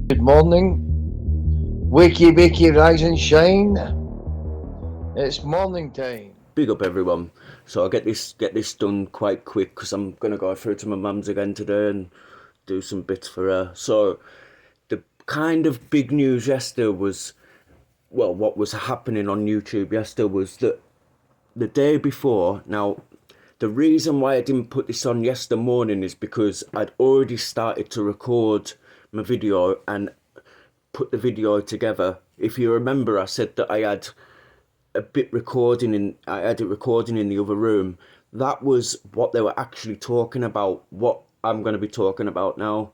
Good morning. Wakey, rise and shine. It's morning time. Big up everyone. So I'll get this done quite quick because I'm gonna go through to my mum's again today and do some bits for her. So the kind of big news yesterday was, well, what was happening on YouTube yesterday was that the day before. Now, the reason why I didn't put this on yesterday morning is because I'd already started to record my video and put the video together. If you remember, I said that I had a bit recording in I had it recording in the other room. That was what they were actually talking about, what I'm going to be talking about now.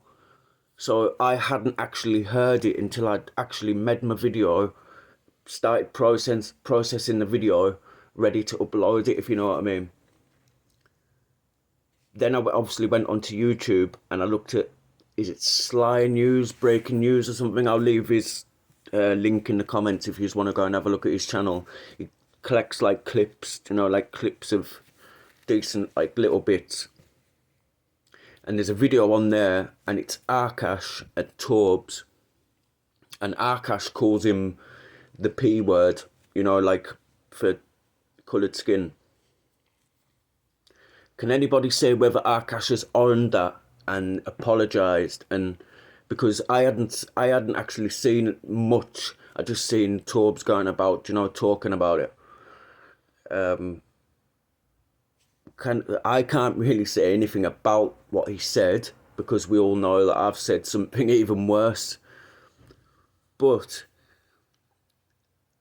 So I hadn't actually heard it until I'd actually made my video, started processing the video, ready to upload it, if you know what I mean. Then I obviously went onto YouTube and I looked at, is it Sly News, Breaking News or something? I'll leave his link in the comments if you just want to go and have a look at his channel. He collects like clips, like clips of decent like little bits. And there's a video on there and it's Arkash at Torbs. And Arkash calls him the P word, like for coloured skin. Can anybody say whether Arkash has owned that and apologised? And because I hadn't actually seen much, I just seen Torbs going about, talking about it. I can't really say anything about what he said because we all know that I've said something even worse. But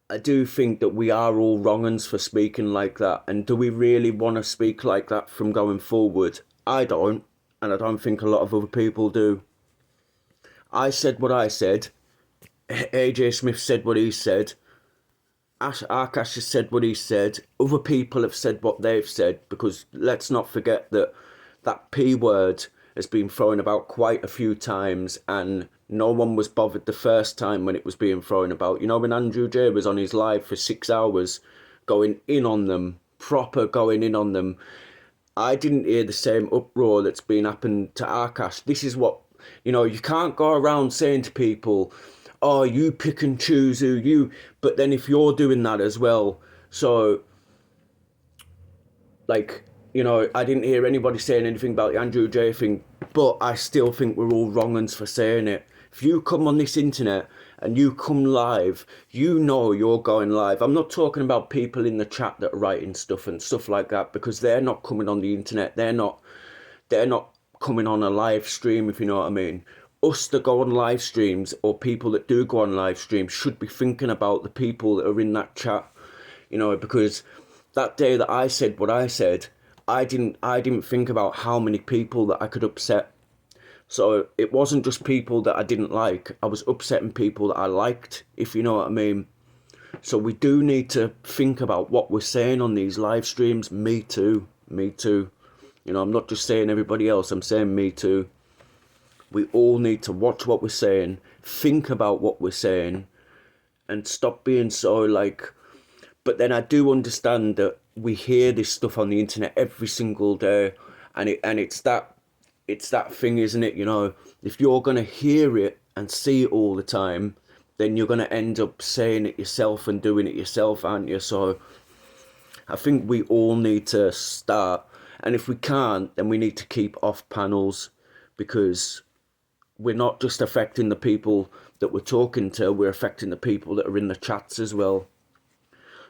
I do think that we are all wrong uns for speaking like that. And do we really want to speak like that from going forward? I don't, and I don't think a lot of other people do. I said what I said. AJ Smith said what he said. Arkash has said what he said. Other people have said what they've said, because let's not forget that that P word has been thrown about quite a few times and no one was bothered the first time when it was being thrown about. When Andrew J was on his live for 6 hours going in on them, proper going in on them, I didn't hear the same uproar that's been happened to Arkash. This is what, you can't go around saying to people, oh, you pick and choose who you, but then if you're doing that as well, so, like, I didn't hear anybody saying anything about the Andrew J thing, but I still think we're all wrong uns for saying it. If you come on this internet and you come live, you're going live. I'm not talking about people in the chat that are writing stuff and stuff like that, because they're not coming on the internet. They're not coming on a live stream, if you know what I mean. Us that go on live streams, or people that do go on live streams, should be thinking about the people that are in that chat, because that day that I said what I said, I didn't think about how many people that I could upset. So it wasn't just people that I didn't like, I was upsetting people that I liked, if you know what I mean. So we do need to think about what we're saying on these live streams. Me too. I'm not just saying everybody else, I'm saying me too. We all need to watch what we're saying, think about what we're saying, and stop being so like... But then I do understand that we hear this stuff on the internet every single day, and it's that thing, isn't it? If you're gonna hear it and see it all the time, then you're gonna end up saying it yourself and doing it yourself, aren't you? So I think we all need to start, and if we can't, then we need to keep off panels, because we're not just affecting the people that we're talking to, we're affecting the people that are in the chats as well.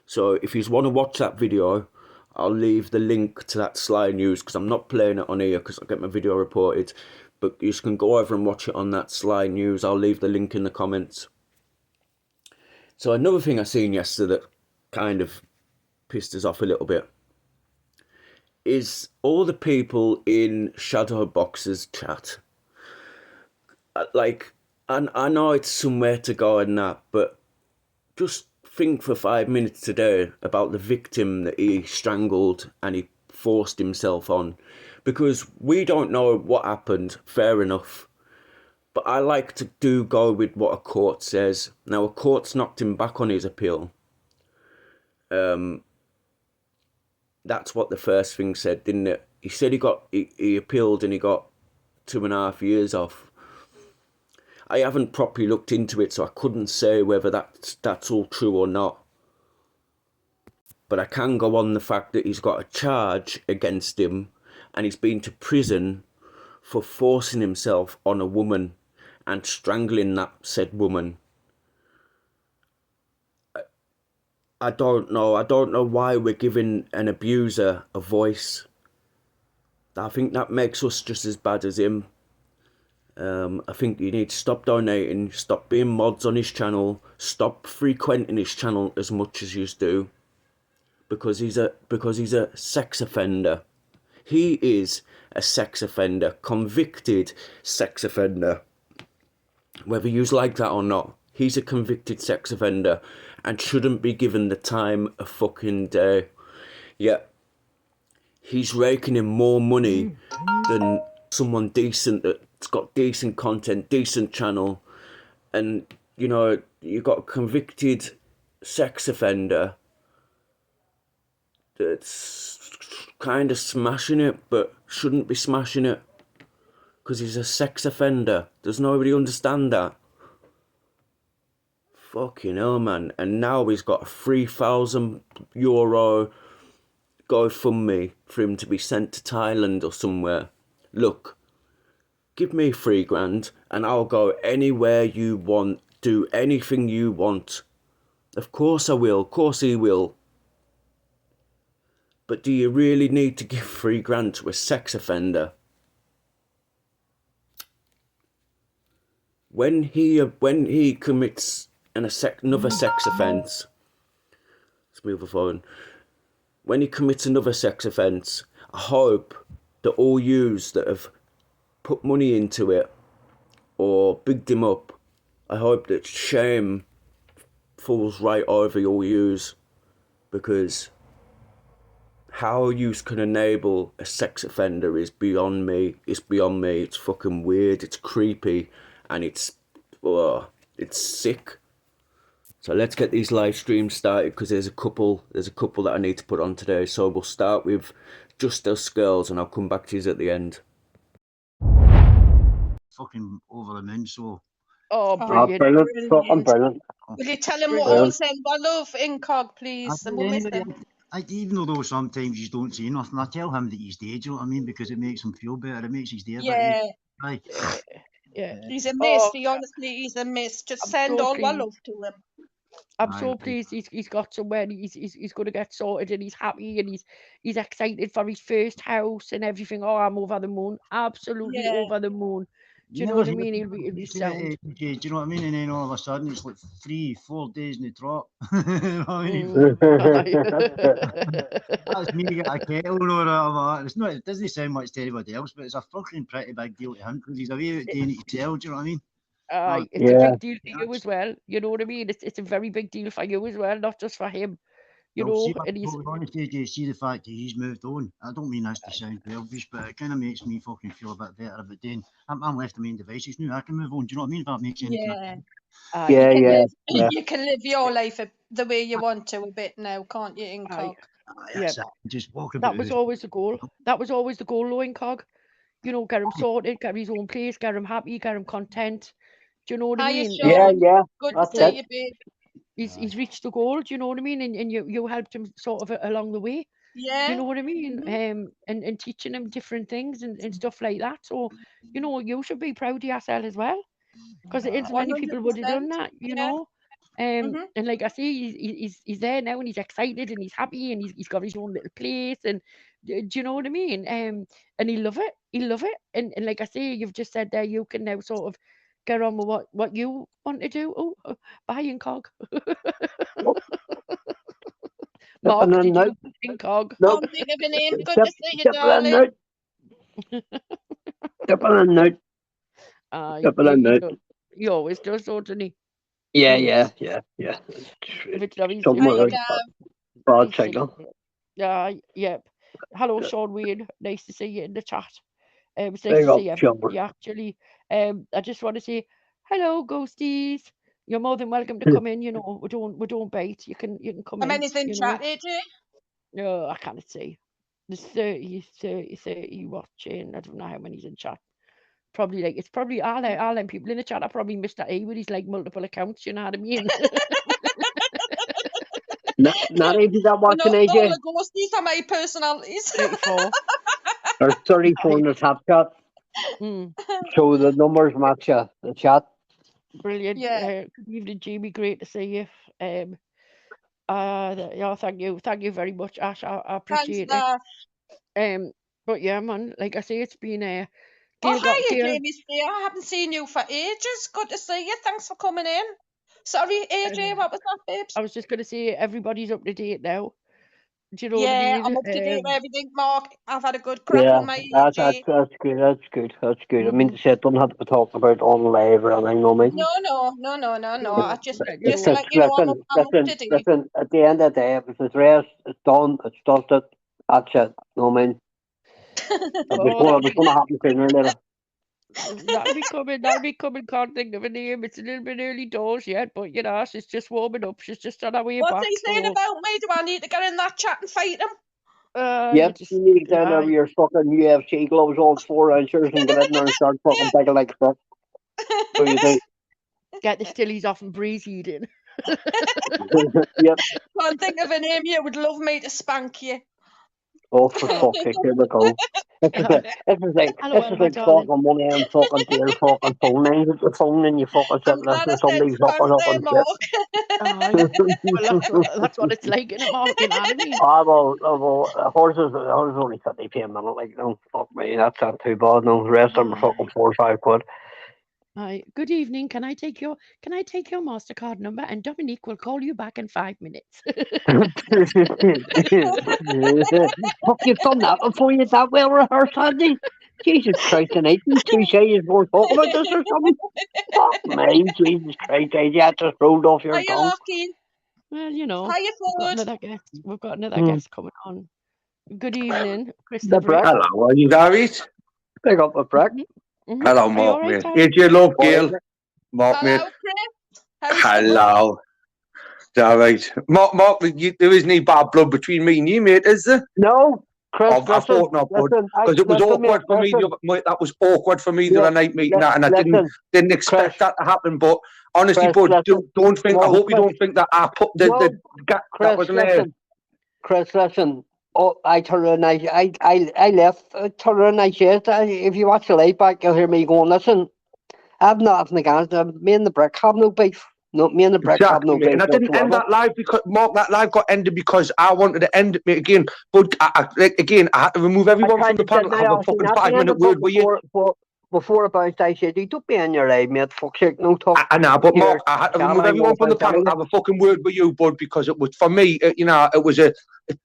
So if you want to watch that video, I'll leave the link to that Sly News, because I'm not playing it on here because I get my video reported, but you can go over and watch it on that Sly News. I'll leave the link in the comments. So another thing I seen yesterday that kind of pissed us off a little bit is all the people in Shadowbox's chat. Like, and I know it's somewhere to go and that, but just think for 5 minutes today about the victim that he strangled and he forced himself on, because we don't know what happened, fair enough, but I like to go with what a court says. Now, a court's knocked him back on his appeal. That's what the first thing said, didn't it? He said he appealed and he got 2.5 years off. I haven't properly looked into it, so I couldn't say whether that's all true or not. But I can go on the fact that he's got a charge against him, and he's been to prison for forcing himself on a woman and strangling that said woman. I don't know why we're giving an abuser a voice. I think that makes us just as bad as him. I think you need to stop donating, stop being mods on his channel, stop frequenting his channel as much as you do, because he's a sex offender. He is a sex offender, convicted sex offender. Whether you like that or not, he's a convicted sex offender and shouldn't be given the time of fucking day. Yet he's raking in more money than someone decent that's got decent content, decent channel, and you know, you got a convicted sex offender that's kind of smashing it, but shouldn't be smashing it because he's a sex offender. Does nobody understand that? Fucking hell, man. And now he's got a €3,000 GoFundMe for him to be sent to Thailand or somewhere. Look, give me $3,000 and I'll go anywhere you want, do anything you want. Of course I will, of course he will. But do you really need to give $3,000 to a sex offender? When he commits another sex offence, let's move forward. When he commits another sex offence, I hope that all yous that have put money into it or bigged him up, I hope that shame falls right over all yous, because how yous can enable a sex offender is beyond me. It's beyond me. It's fucking weird. It's creepy, and it's sick. So let's get these live streams started, because there's a couple that I need to put on today. So we'll start with Just Us Girls, and I'll come back to you at the end. Fucking over the moon, so. Oh, brilliant. Brilliant. Fucking brilliant. Will you tell him what all send our love, Incog, please? And we'll miss him. Even though sometimes you don't say nothing, I tell him that he's dead, you know what I mean? Because it makes him feel better. It makes his day Yeah. better. Yeah. He's a miss. Honestly, he's a miss. Just send all our love to him. I'm so pleased he's got somewhere. He's going to get sorted, and he's happy, and he's excited for his first house and everything. Oh, I'm over the moon. Absolutely over the moon. Do you know what I mean? He'll be sound. Do you know what I mean? And then all of a sudden it's like 3-4 days in the trot. You know what I mean? That's me to get a kettle or whatever. It's not. It doesn't sound much to anybody else, but it's a fucking pretty big deal to him, because he's away out doing it himself. Do you know what I mean? It's a big deal for you as well. You know what I mean? It's a very big deal for you as well, not just for him. You know, and he's honestly, do you see the fact that he's moved on? I don't mean this to sound selfish, but it kind of makes me fucking feel a bit better about doing. I'm left to my own devices now. I can move on. Do you know what I mean? If that makes any sense. You can live your life the way you want to a bit now, can't you, Incog? Just walk about. That was always the goal. That was always the goal, though, Incog. You know, get him sorted, get his own place, get him happy, get him content. Do you know what I mean? Yeah. Good to see you, babe. He's reached the goal, do you know what I mean? And you helped him sort of along the way. Yeah. Do you know what I mean? And teaching him different things and stuff like that. So, you know, you should be proud of yourself as well, because there isn't many people would have done that, you know. And like I say, he's there now, and he's excited, and he's happy, and he's got his own little place, and do you know what I mean? And he'll love it. He'll love it. And like I say, you've just said there, you can now sort of get on with what you want to do. Oh, bye, Incog. Mark, did you Incog? Nope. I'm think of a name. Good to see you, darling. He always does, doesn't he? Yeah. Broad signal. Yeah. Hello, Sean Wayne. Nice to see you in the chat. It's nice to see everybody, actually. I just want to say hello, ghosties. You're more than welcome to come in. You know, we don't bite. You can come in. How many's in chat, AJ? No, I can't see. There's 30 watching. I don't know how many's in chat. probably like it's probably all them people in the chat are probably Mr. E with his like multiple accounts. You know what I mean? Not even that Well, watching all AJ. the ghosties are my personalities. 34. There's 34 in the top chat. So the numbers match the chat. Brilliant. Yeah. Good evening, Jamie. Great to see you. Yeah, thank you very much, Ash. I appreciate Thanks, it. But yeah, man, like I say, it's been Oh, Gail hiya, Jamie. I haven't seen you for ages. Good to see you. Thanks for coming in. Sorry, AJ, what was that, babes? I was just going to say, everybody's up to date now. Do you know what I Yeah, mean? I'm up to date with everything, Mark. I've had a good crack Yeah, with my that's AJ. good. That's good. I mean to say, I don't have to be talking about on live or anything, no, mate. No. I just like you Listen, know, I'm up to date. listen. At the end of the day, if it's rest, it's done. It's dusted. That's it. No, I mean, it was going to happen sooner or later. That'll be coming. Can't think of a name. It's a little bit early doors yet, but you know, she's just warming up. She's just on her way back. What's he saying about me? Do I need to get in that chat and fight him? Yep, you need to get in there with your fucking UFC gloves on 4 inches and get in there and start fucking taking like stuff. What do you think? Get the stillies off and breeze eating. Yep. Can't think of a name you would love me to spank you. Oh, for fuck's sake, here we go. This is like talking one of them fucking dear fucking phone lines with the phone and you fucking sit listening to somebody's fucking up and shit. That's what it's like in a market, you know what I mean? Well, horses only 50p a minute, like, no, fuck me, that's not too bad, no, the rest of them are fucking 4 or 5 quid. Hi, good evening. Can I take your MasterCard number and Dominique will call you back in 5 minutes. Fuck, you've done that before you that well rehearsed, hadn't you? Jesus Christ, and 2 seconds more talk about this or something. Fuck me, Jesus Christ, you had just rolled off your tongue. Well, you know, we've got another guest coming on. Good evening, Christopher. Hello, are you guys? Pick up a brick. Hello, Mark, mate. AJ Love, Gail. Mark, mate. Hello. All right. Mark, there isn't any bad blood between me and you, mate, is there? No, Chris, I thought not, bud. Because it was awkward for me. That was awkward for me the other night, mate, and I didn't expect that to happen. But honestly, bud, don't think. I hope you don't think that I put the that was there. Chris, listen. Oh, I left night yesterday. If you watch the live back, you'll hear me going, listen, I've nothing against them. Me and the brick have no beef. No, me and the brick have no beef. And I didn't end that live because, Mark, that live got ended because I wanted to end it, mate, again. But I had to remove everyone from the panel and have a fucking 5-minute word with you. Before about I said, you don't be in your live, mate. Fuck sake, no talk. I know, but Mark, I had to remove everyone from the panel and have a fucking word with you, bud, because it was, for me, it was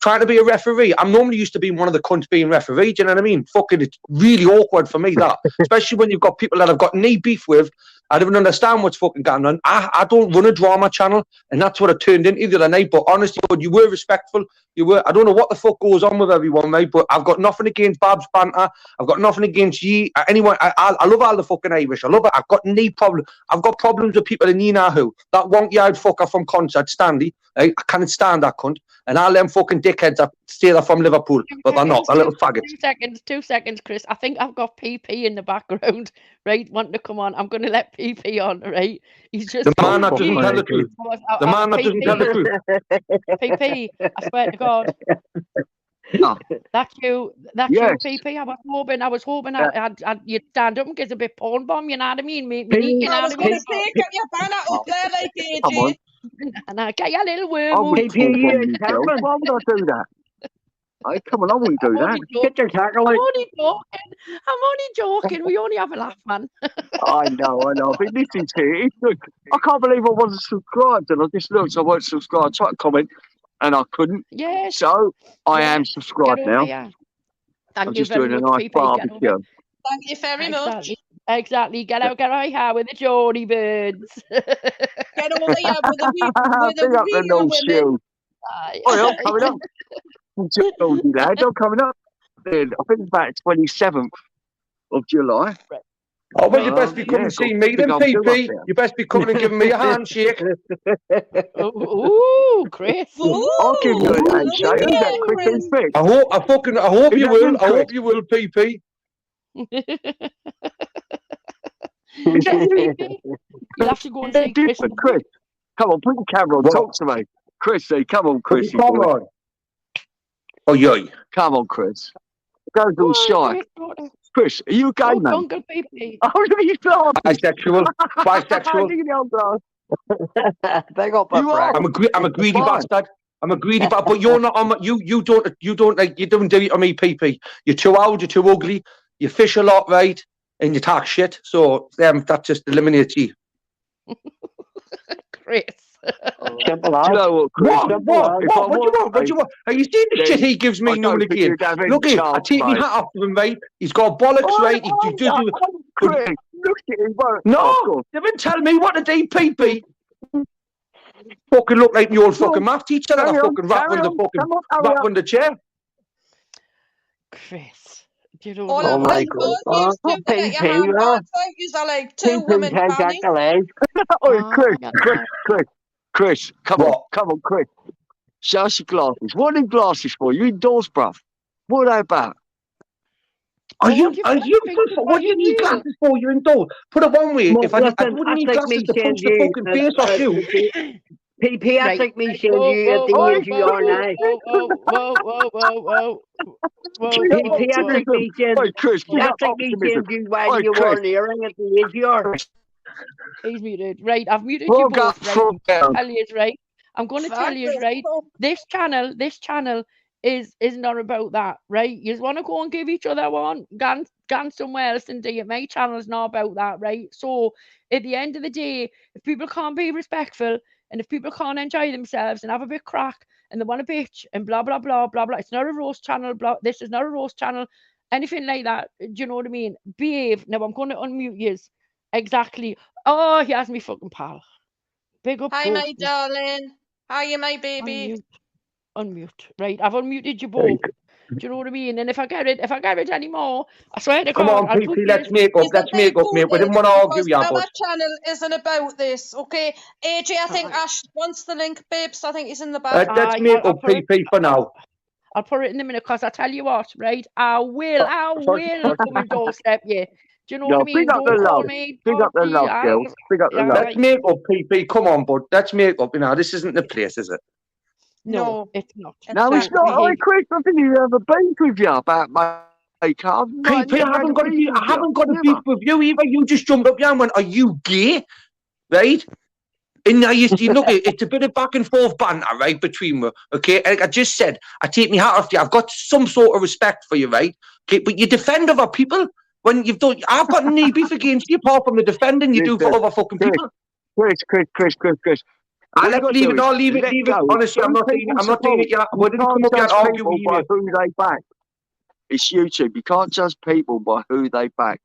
trying to be a referee. I'm normally used to being one of the cunts being referee, do you know what I mean? Fucking, it's really awkward for me, that. Especially when you've got people that I've got knee beef with. I don't understand what's fucking going on. I don't run a drama channel, and that's what it turned into the other night. But honestly, bud, you were respectful. You were. I don't know what the fuck goes on with everyone, mate, but I've got nothing against Babs banter. I've got nothing against ye. Anyone. I love all the fucking Irish. I love it. I've got knee problems. I've got problems with people in who. That wonky-eyed fucker from Concert, Stanley. I can't stand that cunt. And all them fucking dickheads that stay there from Liverpool, but they're not. They're little faggots. 2 seconds, Chris. I think I've got PP in the background, right, wanting to come on. I'm going to let PP on, right? He's just the man that doesn't tell the truth. The man that doesn't tell the truth. PP, I swear to God. No. That's you, PP. I was hoping you'd stand up and get a bit porn bomb, you know what I mean? You know I was going to say, get your banner up there like AJ. And I get your little worm. Why would I do that? Come on, I won't do that. Get your tackle out. I'm only joking. We only have a laugh, man. I know. But listen to it. Look, I can't believe I wasn't subscribed. And I just looked, I wasn't subscribed. Tried to comment, and I couldn't. Yes. So I am subscribed now. I'm just doing a nice barbecue. Thank you very much. Exactly. Get out here with the Geordie birds. Get over here with the real women. I'm coming up. I'm coming up. I think it's about 27th of July. Oh, well, you best be coming to see me then, PP. You best be coming and giving me a handshake. Ooh, Chris. I'll give you a handshake. Is that quick and quick? I hope you will. I hope you will, PP. You'll have to go and see Chris. Chris, come on, put the camera on. What? Talk to me. Chrissy, come on, Chrissy. Come on. Oh, yeah. Come on, Chris. Goes all shy. Chris, are you a gay man? Uncle PP. Oh, look at you glasses. Bisexual. Bisexual. Look at the old glass. Big up You are. I'm a greedy Fine. bastard. I'm a greedy bastard, but you're not on my, you don't like, you don't do it on me, PP. You're too old, you're too ugly, you fish a lot, right? And you talk shit. So that just eliminates you. Chris. Simple Do as. you know what, Chris? What do you want? What do you want? Are you seeing the shit he gives me now and again? Look at I take my hat off to him, right? He's got bollocks, right? Chris, look at him. No, they didn't tell me what to do, PP. Fucking look like the old fucking math teacher that I fucking rap on the chair. Chris. Do you know All Oh I'm my like, God. oh, you two get your hand back, like you are like two women panning. Chris, come on, Chris. Show us your glasses. What are them glasses for? You indoors, bruv. What are they about? What do you need glasses for? You're indoors. Put it one way. If I wouldn't need glasses to punch the fucking face off you. PP, that's like me saying to you at the age you are now. PP, that's like me saying, Chris, that's like me saying to you while you were nearing at the age you are. He's muted. Right, I've muted you both. Right, tell you right. I'm going to tell you right. This channel is not about that, right? You just want to go and give each other one, gone somewhere else and do it. My channel is not about that, right? So at the end of the day, if people can't be respectful and if people can't enjoy themselves and have a bit crack and they want to bitch and blah blah blah blah blah, it's not a roast channel. This is not a roast channel. Anything like that. Do you know what I mean? Behave. Now I'm going to unmute you. Exactly. Oh, he has me fucking pal. Big up. Hi, my darling. How are you, my baby? Unmute. Right, I've unmuted you both. Do you know what I mean? And if I get it anymore, I swear to God, come on, PP, let's make up, mate. We didn't want to argue, yeah, but our channel isn't about this, okay? AJ, I think Ash wants the link, babes. I think he's in the back. Let's make up, PP, for now. I'll put it in a minute, because I tell you what, right? I will come and doorstep you. Do you know what I mean? Big up the love. Big up the love, girls. Big up the love. Let's make up, PP. Come on, bud. Let's make up. You know, this isn't the place, is it? No, it's not. No, it's not. Oh, Chris, I think you have a beef with you about my car. PP, I haven't got a beef with you either. You just jumped up here and went, "Are you gay?" Right? And now you look, it's a bit of back and forth banter, right, between me. Okay, like I just said, I take my hat off to you. I've got some sort of respect for you, right? Okay, but you defend other people when you've done. I've got no beef against you apart from the defending you do for other fucking people. Chris. I'll leave it. Honestly, I'm not saying it yet. I didn't come up here and argue with you. By who they back. It's YouTube. You can't judge people by who they back.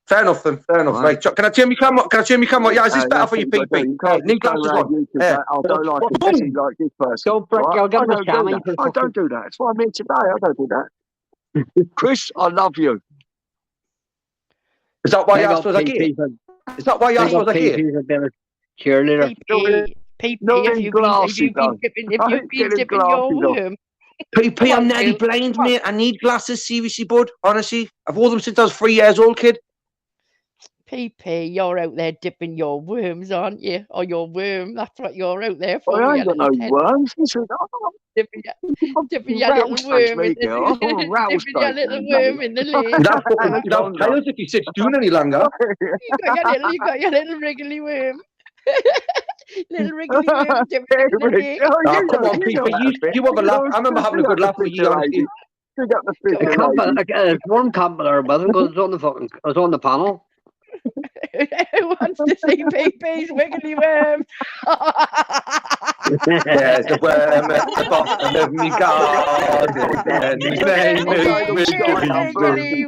Fair enough, then. Fair enough. Right. Can I turn my camera? Yeah, is this better for you, PP? Need glasses on. I'll go like this person. I don't do that. It's what I meant today. I don't do that. Chris, I love you. Is that why you asked us again? Is that why you asked us again? Cheerleader. PP, if you've been dipping your worm. PP, I'm nearly blind, mate. I need glasses, seriously, bud. Honestly, I've worn them since I was 3 years old, kid. PP, you're out there dipping your worms, aren't you? Or your worm, that's what you're out there for. I ain't got no worms. Dipping your little worm in the lake. That's fucking tails if you sit doing any longer. You got your little wriggly worm. Little wriggly worm dipping in the lake. Come on, PP, you have a laugh. I remember having a good laugh with you, honestly. It's one camp there, but because it's on the panel. Who wants to see PP's wiggly worm? There's a worm at the bottom of me garden, and his name is Wiggly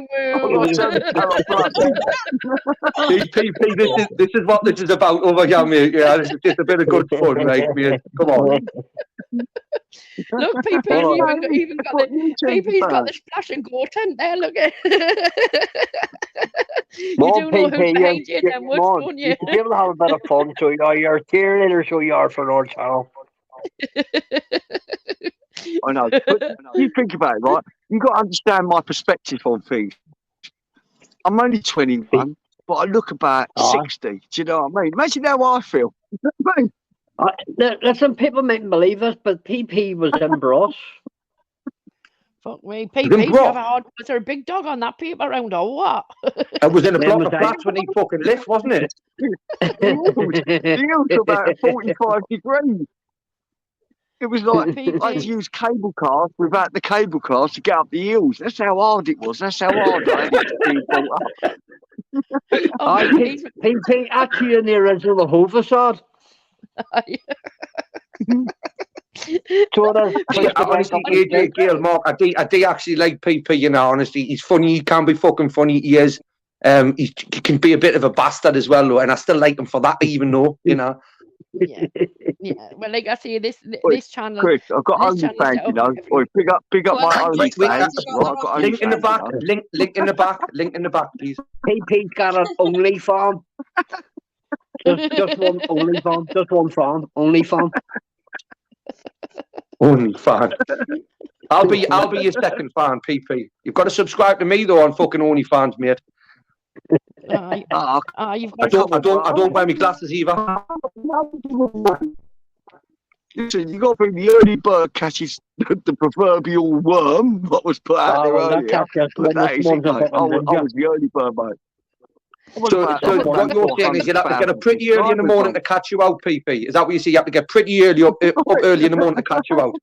PP, this is what this is about over here, mate. Yeah, this is just a bit of good fun, right, mate? Come on. Look, PP's even got the splash and go tent there, look at you do know who's behind you in them woods, don't you? You able to have a bit of fun, so you're a cheerleader, so you are for our channel. I know. But you think about it, right? You've got to understand my perspective on things. I'm only 21, but I look about 60. Do you know what I mean? Imagine how I feel. Listen, people mightn't believe this, but PP was in Bros. Fuck me. PP, do you have a hard... Was there a big dog on that paper round or what? It was in a block of flats when he fucking left, wasn't it? The hills were about 45 degrees. It was like I had to use cable cars without the cable cars to get up the hills. That's how hard it was. That's how hard I had to be brought up. PP actually in the original whole facade. Honestly, AJ Gale, Mark, I do actually like PP, you know, honestly. He's funny, he can be fucking funny, he is. He can be a bit of a bastard as well, though, and I still like him for that, even though, you know. Yeah. Well, like I say, this channel. Chris, I've got OnlyFans, you know. Boy, pick up my OnlyFans. Link in the back. Link in the back. Link in the back, please. PP's got an OnlyFans. Just one OnlyFans. Just one fan. OnlyFans. OnlyFans. I'll be your second fan, PP. You've got to subscribe to me though on fucking OnlyFans, mate. I don't wear my glasses either. Listen, you got to bring the early bird catches the proverbial worm. What was put out there earlier? I was the early bird, mate. So what you're saying is you'll have to get up pretty early in the morning to catch you out, PP. Is that what you say? You have to get pretty early up early in the morning to catch you out.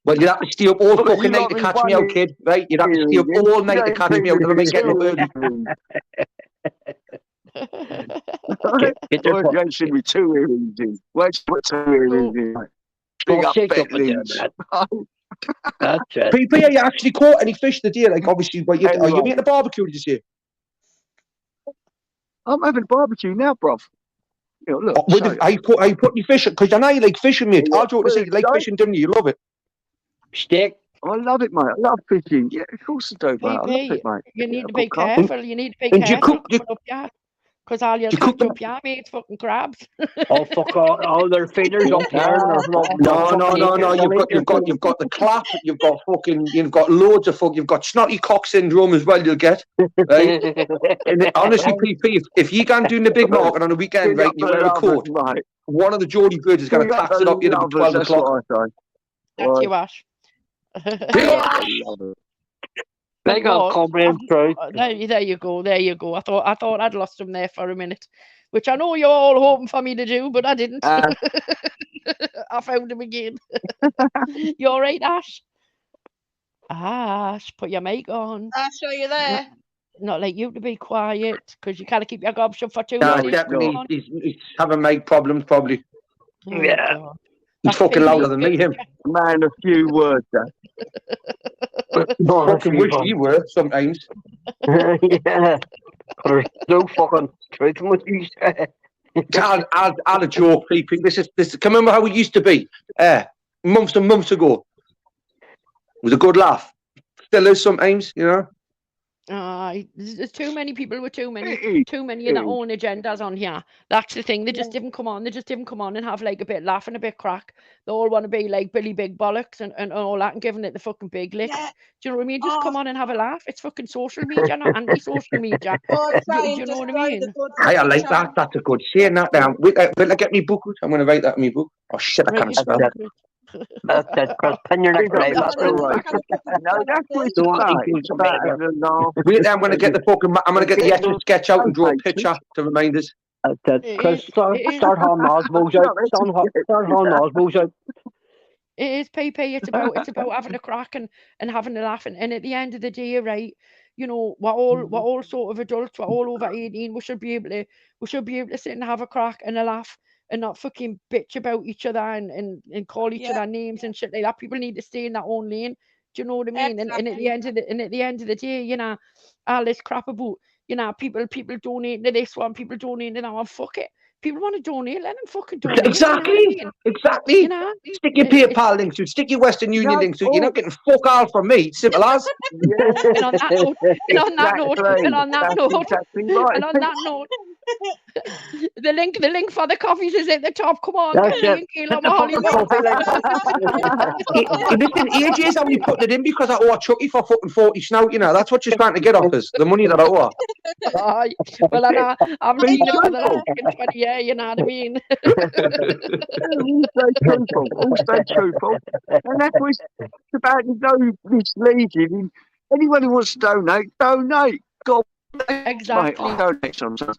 Well, you'd have to stay up all fucking night to catch me out, kid. Right? You'd have to stay up all night to catch me out if I'm getting up early. You should be 2 earrings in. Where'd you put 2 earrings in? Big up Becklins. PP, are you actually caught any fish today? Like, obviously, are you making a barbecue, did you say? I'm having barbecue now, bruv. You know, look. Are you putting your fish? Because I know you like fishing, mate. I'll joke to say you like fishing, don't you? You love it. Steak. I love it, mate. I love fishing. Yeah, of course I do, mate. I love it, mate. You need to be careful. You need to be careful. Because all you'll catch up your mate's fucking crabs. Oh, fuck all their feeders up here. No. You've got the clap. You've got loads of you've got snotty cock syndrome as well. You'll get right. And honestly, PP, if you can't do the big market on a weekend, right, and you wear a coat, right, one of the Geordie birds is going to tax it up you at 12 o'clock. That's you, Ash. Big up, comrade. There you go. I thought I'd lost him there for a minute, which I know you're all hoping for me to do, but I didn't. I found him again. You all right, Ash? Ash, put your mic on. Ash, are you there? Not like you to be quiet, because you can't keep your gob shut for 2 No, minutes. definitely. He's having mic problems, probably. Oh, yeah. God. He's fucking louder than me, him. Man, a few words, Dad. Fucking wish you were sometimes. Yeah. There's no fucking truth in what you say. I'll a joke, PP. This. Can you remember how it used to be? Months and months ago. It was a good laugh. Still is sometimes, you know. There's too many people with too many of their own agendas on here. That's the thing. They just didn't come on. They just didn't come on and have like a bit of laugh and a bit of crack. They all want to be like Billy Big Bollocks and all that and giving it the fucking big lick. Yeah. Do you know what I mean? Just come on and have a laugh. It's fucking social media, not anti-social media. Do you know what I mean? I like that. That's a good saying that down. Will I get me book? I'm going to write that in my book. Oh shit, I can't spell that. That's it, Chris. Pin your neck right. That's right. No, that's what it's about. Wait, I'm going to get the fucking. I'm going to get the actual sketch out and draw a picture to remind us. That's it, Chris. Start hauling Osmos out. Start hauling Osmos out. It is, PP. It's about having a crack and having a laugh. And at the end of the day, right, you know, we're all sort of adults. We're all over 18. We should be able to sit and have a crack and a laugh and not fucking bitch about each other and call each other names and shit like that. People need to stay in their own lane. Do you know what I mean? Exactly. And at the end of the day, you know, all this crap about, you know, people donating to this one, people donating to that one. Fuck it. people want to donate, let them fucking donate. Exactly. Exactly. You know? Stick your PayPal links through, stick your Western Union links through. You're not getting fuck all from me. Simple as. And on that note, and on that note, and on that note, and on that note, the link for the coffees is at the top. Come on, That's get me it. and Caleb Hollywood. Listen, AJ's only putting it in because I owe a Chucky for fucking 40 snout, you know. That's what she's trying to get off us, the money that I owe her. Aye. Well, I haven't seen it for the last 20 years, you know what I mean? All stay truthful. And that was about no misleading. Anyone who wants to donate, donate. God, Exactly. mate, I donate sometimes.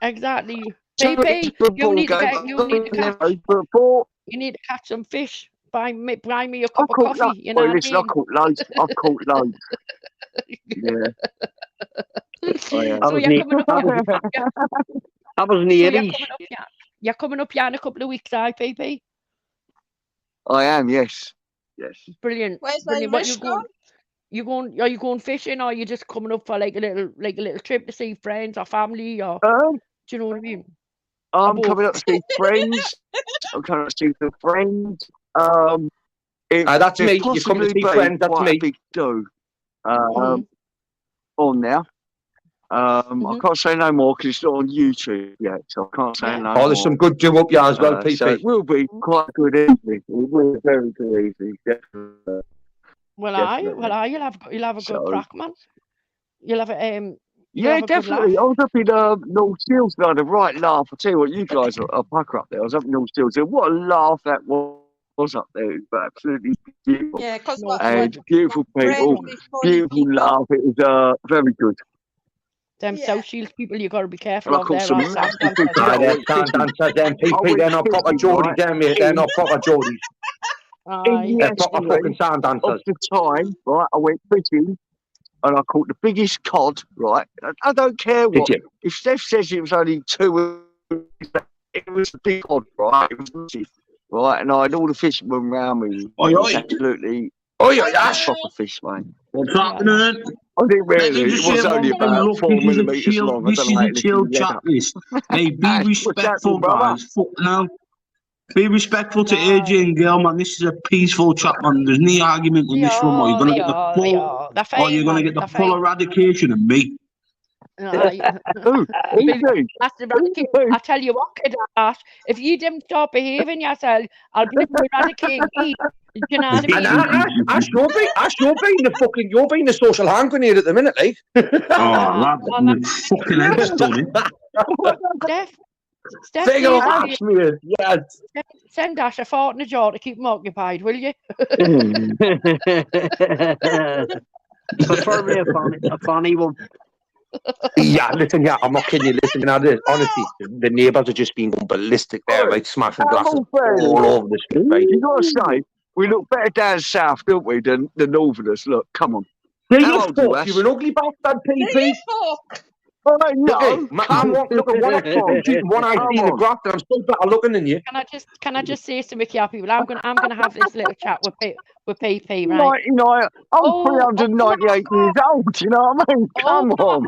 Exactly. PP, you need to catch some fish. Buy me a cup of coffee. You know what I mean? I've caught loads. I've caught loads. Yeah. So you're coming up. I was near You're coming up here in a couple of weeks, PP. I am. Yes. Brilliant. Where's Brilliant. Irish gone? Are you going fishing, or are you just coming up for like a little trip to see friends or family, or do you know what I mean? I'm coming up to see friends. I'm coming up to see some friends. That's me. You're coming to see friends. That's me. Big do. On now. I can't say no more because it's not on YouTube yet, so I can't say no. Oh, there's some good do up here as well, PP. So it will be quite a good evening. It will be very good evening. Definitely. You'll have a good crack, man. You'll have a Yeah, definitely. I was up in North Shields and I had a right laugh. I tell you what, you guys are pucker up there. I was up in North Shields and what a laugh that was up there. It was absolutely beautiful. Yeah, because beautiful people, beautiful laugh. It was very good. Them South Shields people, you got to be careful And I of. caught some massive big They're dancers, them PP. They're not proper Geordies, them mate. They're not proper Geordies. They're proper fucking sound dancers. At the time, right, I went fishing and I caught the biggest cod, right? I don't care what. If Steph says it was only 2, it was a big cod, right? It was massive, right? And I had all the fishermen around me. Absolutely. That's proper fish, mate. What's happening? I think really it was only about 4 millimetres long. This is a chill chat list. Hey, be respectful, guys. Fuck now. Be respectful to AJ and Gail, man. This is a peaceful chat, man. There's no argument in this room. Or you're gonna get the full eradication of me. I tell you what, kid, if you didn't stop behaving yourself, I'll be eradicating you. You know what I mean? Ash, you're being the social hand grenade at the minute, like. Fucking head stunning. Steph, send Ash a fart in the jar to keep him occupied, will you? Preferably a funny one. Yeah, listen, I'm not kidding you. Listen, honestly, the neighbours are just being ballistic there, like smashing glasses all over the street. Right? You got to say, we look better down south, don't we, than the northerners? Look, come on. You're an ugly bastard, PP. Look at one eye seeing the graft, and I'm still better looking than you. Can I just say to Mickey people, I'm gonna have this little chat with PP, right? 99. I'm 398 years old. You know what I mean? Come on.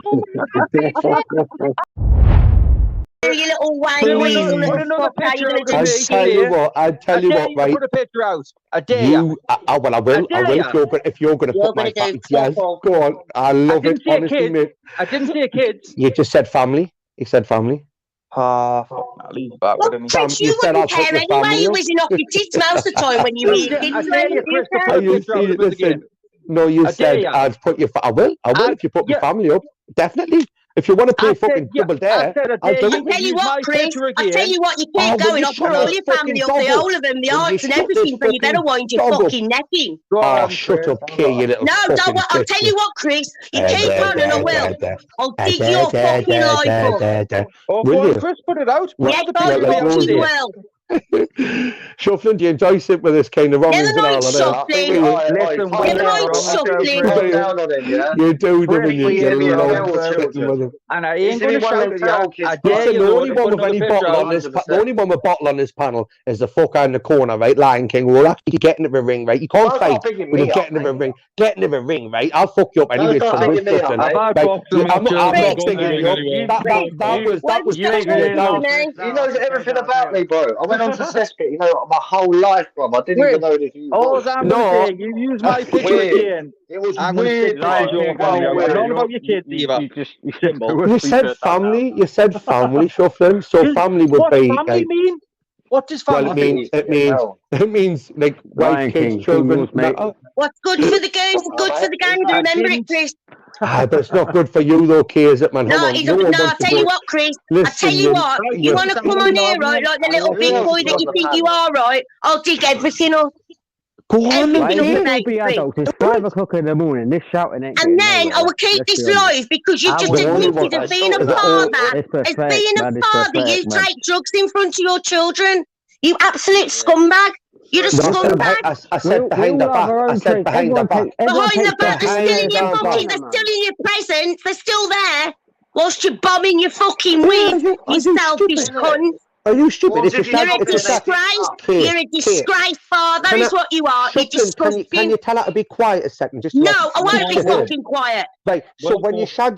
You little I'll tell you what, right? Put a picture out. I dare you. I will if you're going to put my family. Yes, go on. I love it, honestly, mate. I didn't say kids. You just said family. You said family. Leave that with him. Chris, you wouldn't care anyway. You was off your tits most of the time when you were eating. No, you said I'd put your. I will if you put your family up. Definitely. If you want to play fucking double dare, I tell you what, Chris. I tell you what, you keep going. I'll put all your family up there, all of them, the arts and everything. So you better wind your fucking neck in. Oh, shut up, Kay, you little. No, don't. I'll tell you what, Chris. You keep on and I will. I'll dig your fucking life up. Will you? Chris, put it out. Yes, I will. Shuffling, do you enjoy sitting with this kind of wrongings Never and all mind of shuffling. Never mind shuffling. You do, don't you? You love children. sitting with him. And I ain't going to shout at you. I dare Listen, you, the Lord, only to one put with another any picture bottle out. on this, the only one with bottle on this panel is the fucker in the corner, right? Lion King. We'll actually get into the ring, right? You can't fight when you get into the ring. Get into the ring, right? I'll fuck you up anyway. I'm not bigging you up. That was You knows everything about me, bro. I went on to Cesspit, my whole life, bro. I didn't even know that you. All I'm going to say, you use my picture again. It was weird. Not about your kids either. You said family. You said family, Shuffling. So family would be. What family mean? What does family mean? It means like wife, kids, children. What's good for the goose, good for the gander. Remember it, Chris. But it's not good for you though, Kay, is it, man? No, I'll tell you what, Chris. I tell you what. You want to come on here, right, like the little big boy that you think you are, right? I'll dig everything up. Go on, It's 5 o'clock in the morning. This shouting ain't. And then I will keep this live because you've just admitted of being a father. As being a father, you take drugs in front of your children. You absolute scumbag. You're a scumbag. I said behind the back. I said behind the back. Behind the back, they're still in your pocket. They're still in your presents. They're still there. Whilst you're bombing your fucking wig, you selfish cunt. Are you stupid? You're a disgrace. You're a disgrace, father, is what you are. You're disgusting. Can you tell her to be quiet a second? Just no, I won't be fucking quiet. Right. So when you shag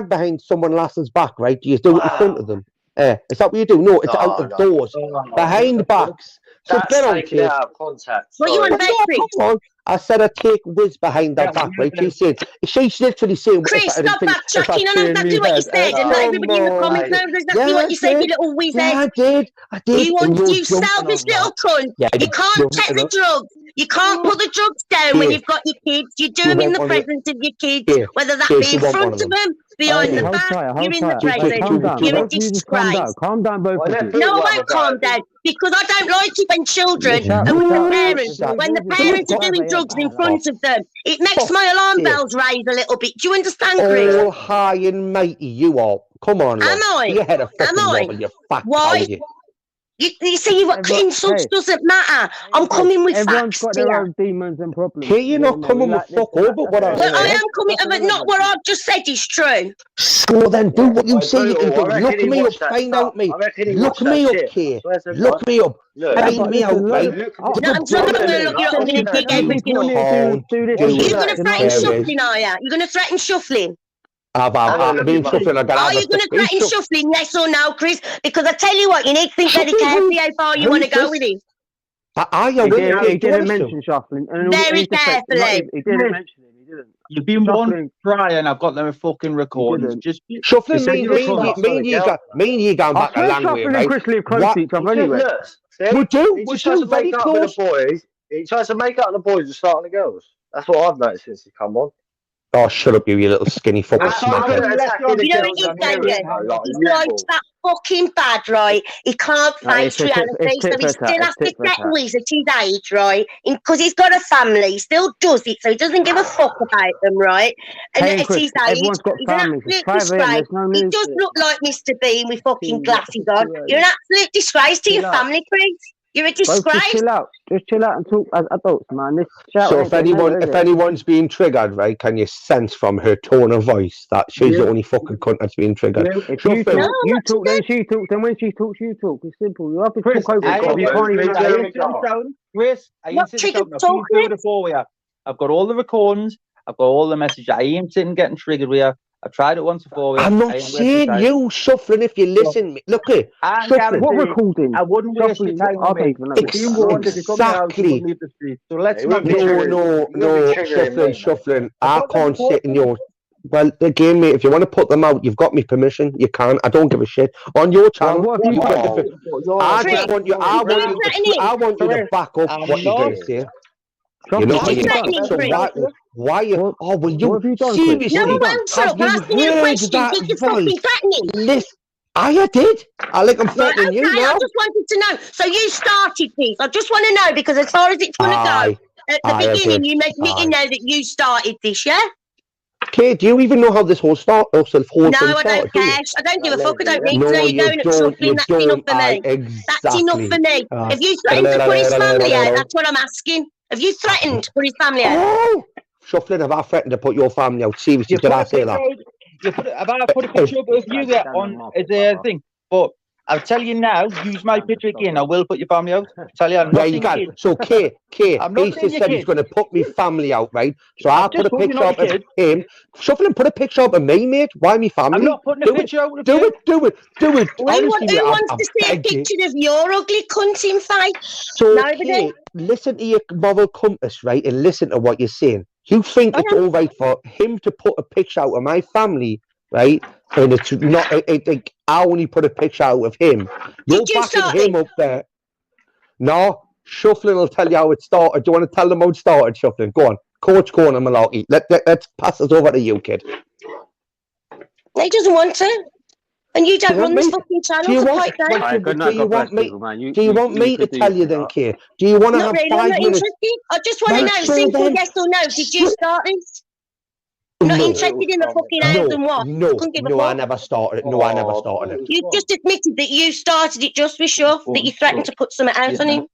behind someone else's back, right? Do you do it in front of them? Is that what you do? No, it's out of doors, behind backs. So get on, Kate. What you want, Come on. I said I take Wiz behind her back, right? She's literally saying... Chris, stop backtracking on exactly what you said, and not everybody in the comments knows exactly what you said, you little Wiz. Yeah, I did. You selfish little cunt. You can't take the drugs. You can't put the drugs down when you've got your kids. You do them in the presence of your kids, whether that be in front of them, behind the back, you're in the presence. You're a disgrace. Calm down, both of you. No, I won't calm down, because I don't like it when children and when the parents are doing drugs in front of them. It makes my alarm bells raise a little bit. Do you understand, Chris? All high and mighty you are. Come on, Am I? You had a fucking novel, you fat Why? You see, you've insults doesn't matter. I'm coming with everyone's facts. Got their own demons and problems. Here you're not coming with fuck all, but what I Well, I am coming, but not what I've just said is true. So then do what you say you can do. Look me up, find out me. Look me up, Kay. Look me up. Find me out, right? No, I'm not going to look you up. I'm going to dig everything up. You're going to threaten shuffling, are you? You're going to threaten shuffling? I've been shuffling. Are you going to threaten shuffling, yes or no, Chris? Because I tell you what, you need to think very carefully how far you want to go with him. He didn't mention shuffling. Very carefully. He didn't mention him. He didn't. You've been one trying. I've got them fucking recordings. Just shuffling. Me and you going back a long way, right? Chris live close to each other anyway. We do very close. He tries to make up the boys and start on the girls. That's what I've noticed since he come on. Oh, shut up, you little skinny fucking You smackhead. know what he's saying? He's like that fucking bad, right? He can't face reality, so he still has to get Wiz at his age, right? Because he's got a family, he still does it, so he doesn't give a fuck about them, right? And at his age, he's an absolute disgrace. He does look like Mr. Bean with fucking glasses on. You're an absolute disgrace to your family, Chris. You're a disgrace. Just chill out and talk as adults, man. So if anyone's being triggered, right, can you sense from her tone of voice that she's the only fucking cunt that's being triggered? If you talk, then she talks, and when she talks, you talk. It's simple. You have to talk over. You can't even. Chris, I ain't sitting down. I've got all the recordings. I've got all the messages. I ain't sitting getting triggered with you. I've tried it once before. I'm not saying you shuffling if you listen. Look here. What recording? I wouldn't waste your time on me. Exactly. So let's not No, shuffling. I can't sit in your... Well, again, mate, if you want to put them out, you've got me permission. You can. I don't give a shit. On your channel, I want you to back up what you're going to say. You know what? So why you? Oh, well, you seriously? No, I'm sorry. I'm asking you a question. Did you fucking threaten him? Listen, I did. I like I'm threatening you now. I just wanted to know. So you started this. I just want to know because as far as it's going to go, at the beginning, you make me know that you started this, yeah? Kate, do you even know how this whole No, I started? don't care. I don't give a fuck. I don't need to know you're going at Shuffling. That's enough for me. That's enough for me. Have you threatened to put his family out? That's what I'm asking. Have you threatened to put his family out? Oh, Shuffling, have I threatened to put your family out? Seriously, did I say that? I put a picture up of you there on the thing, but I'll tell you now, use my picture again. I will put your family out. Tell you, I'm not you can. So, Kate, he just said he's going to put me family out, right? So I'll put a picture up of him. Shuffling, put a picture up of me, mate. Why me family? I'm not putting a picture out of you. Do it. Who wants to see a picture of your ugly cunting face? So, Nobody. Kate, listen to your moral compass, right? And listen to what you're saying. You think it's all right for him to put a picture out of my family, right? And it's not. I only put a picture out of him. You're backing him up there. No, Shuffling will tell you how it started. Do you want to tell them how it started, Shuffling? Go on, Coach Corner Malarkey. Let's pass this over to you, kid. He doesn't want to, and you don't run this fucking channel. Do you want me to tell you then, Kate? Do you want to have 5 minutes? I'm not interested. I just want to know simple yes or no. Did you start this? Not interested in the fucking house and what? No, I never started it. No, I never started it. You just admitted that you started it just with Shuff, that you threatened to put something out on him.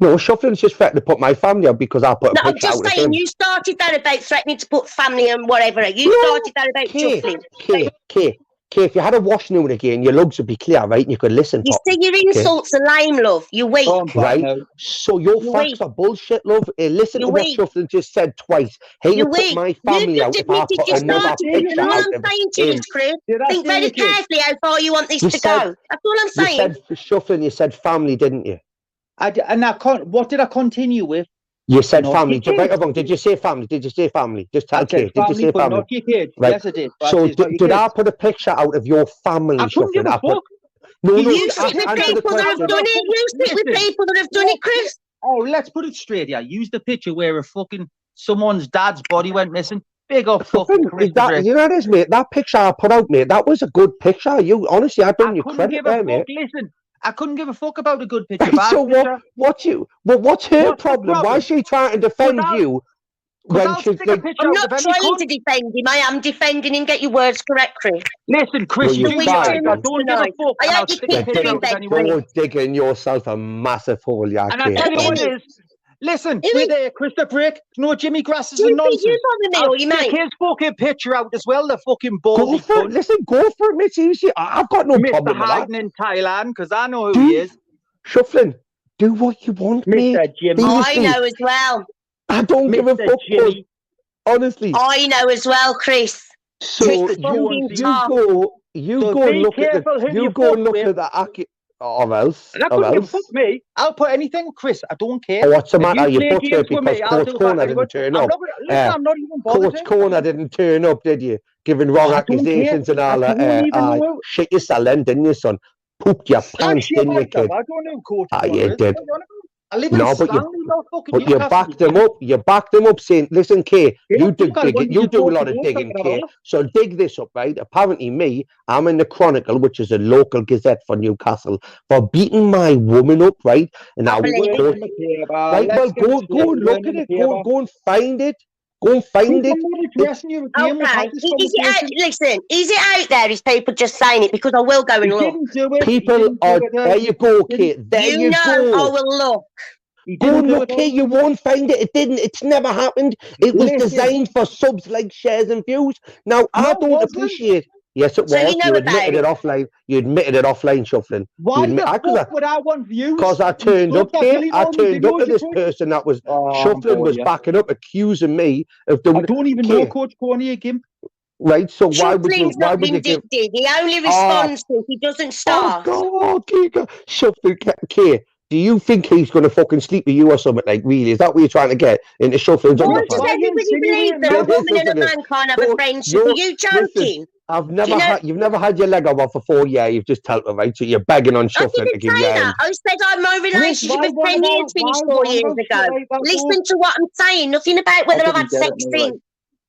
No, Shuffling's just threatened to put my family out because I put a picture out of him. I'm just saying, you started that about threatening to put family and whatever. You started that about Shuffling. Kate, if you had a wash note again, your lugs would be clear, right? And you could listen. You see, your insults are lame, love. You're weak. Right? So your facts are bullshit, love. Listen to what Shuffling just said twice. Hey, you put my family out if I put another picture out of him. Chris. Think very carefully how far you want this to go. That's all I'm saying. You said, Shuffling, you said family, didn't you? What did I continue with? You said family. Right or wrong? Did you say family? Just tell Kate. Did you say family? Not your kids. Right. Yes, I did. So did I put a picture out of your family? I couldn't give a fuck. You sit with people that have done it. You sit with people that have done it, Chris. Oh, let's put it straight here. Use the picture where someone's dad's body went missing. Big up fucking Chris. You know what it is, mate? That picture I put out, mate, that was a good picture. You honestly, I done you credit there, mate. Listen. I couldn't give a fuck about a good picture. So what's her problem? Why is she trying to defend you? I'm not trying to defend him. I am defending him. Get your words correct, Chris. Listen, Chris, I don't give a fuck. I hope you keep doing that. You're digging yourself a massive hole, yeah. And I tell you what it is. Listen, we're there, Krista Brick. No Jimmy Grass is a nonsense. I'll stick his fucking picture out as well, the fucking baldy cunt. Listen, go for it, mate. Seriously, I've got no problem with that. Mr. in Thailand, because I know who he is. Shuffling, do what you want, mate. Mr. Jimmy. I know as well. I don't give a fuck, honestly. I know as well, Chris. So you go and look at the or else. And I couldn't fuck me. I'll put anything with Chris. I don't care. Oh, what's the matter? You put it because Coach Corner didn't turn up. I'm not even bothered. Coach Corner didn't turn up, did you? Giving wrong accusations and all that. Shit yourself then, didn't you, son? Pooped your pants, didn't you, kid? I don't know Coach Corner. You did. I live in but you backed them up. You backed them up saying, listen, Kay, you do a lot of digging, Kay. So dig this up, right? Apparently I'm in the Chronicle, which is a local gazette for Newcastle, for beating my woman up, right? And I go and look at it. Go and find it. Go and find it. Listen, is it out there? Is people just saying it? Because I will go and look. People are, there you go, Kate. There you go. I will look. Go and look here, you won't find it. It didn't. It's never happened. It was designed for subs, like, shares and views. Now, I don't appreciate. Yes, it was. You admitted it offline. You admitted it offline, Shuffling. Why the fuck would I want views? Because I turned up here. I turned up to this person that was Shuffling was backing up, accusing me of doing. I don't even know Coach Corney again. Right, so why would you give? He only responds if he doesn't start. Oh God, Shuffling, Kay. Do you think he's going to fucking sleep with you or something? Like, really? Is that what you're trying to get into Shuffling's underpants? Why does everybody believe that a woman and a man can't have a friendship? Are you joking? You've never had your leg over for 4 years. You've just told me, right? So you're begging on Shuffling to give you that. I said my relationship with 10 years finished 4 years ago. Listen to what I'm saying. Nothing about whether I've had sex since.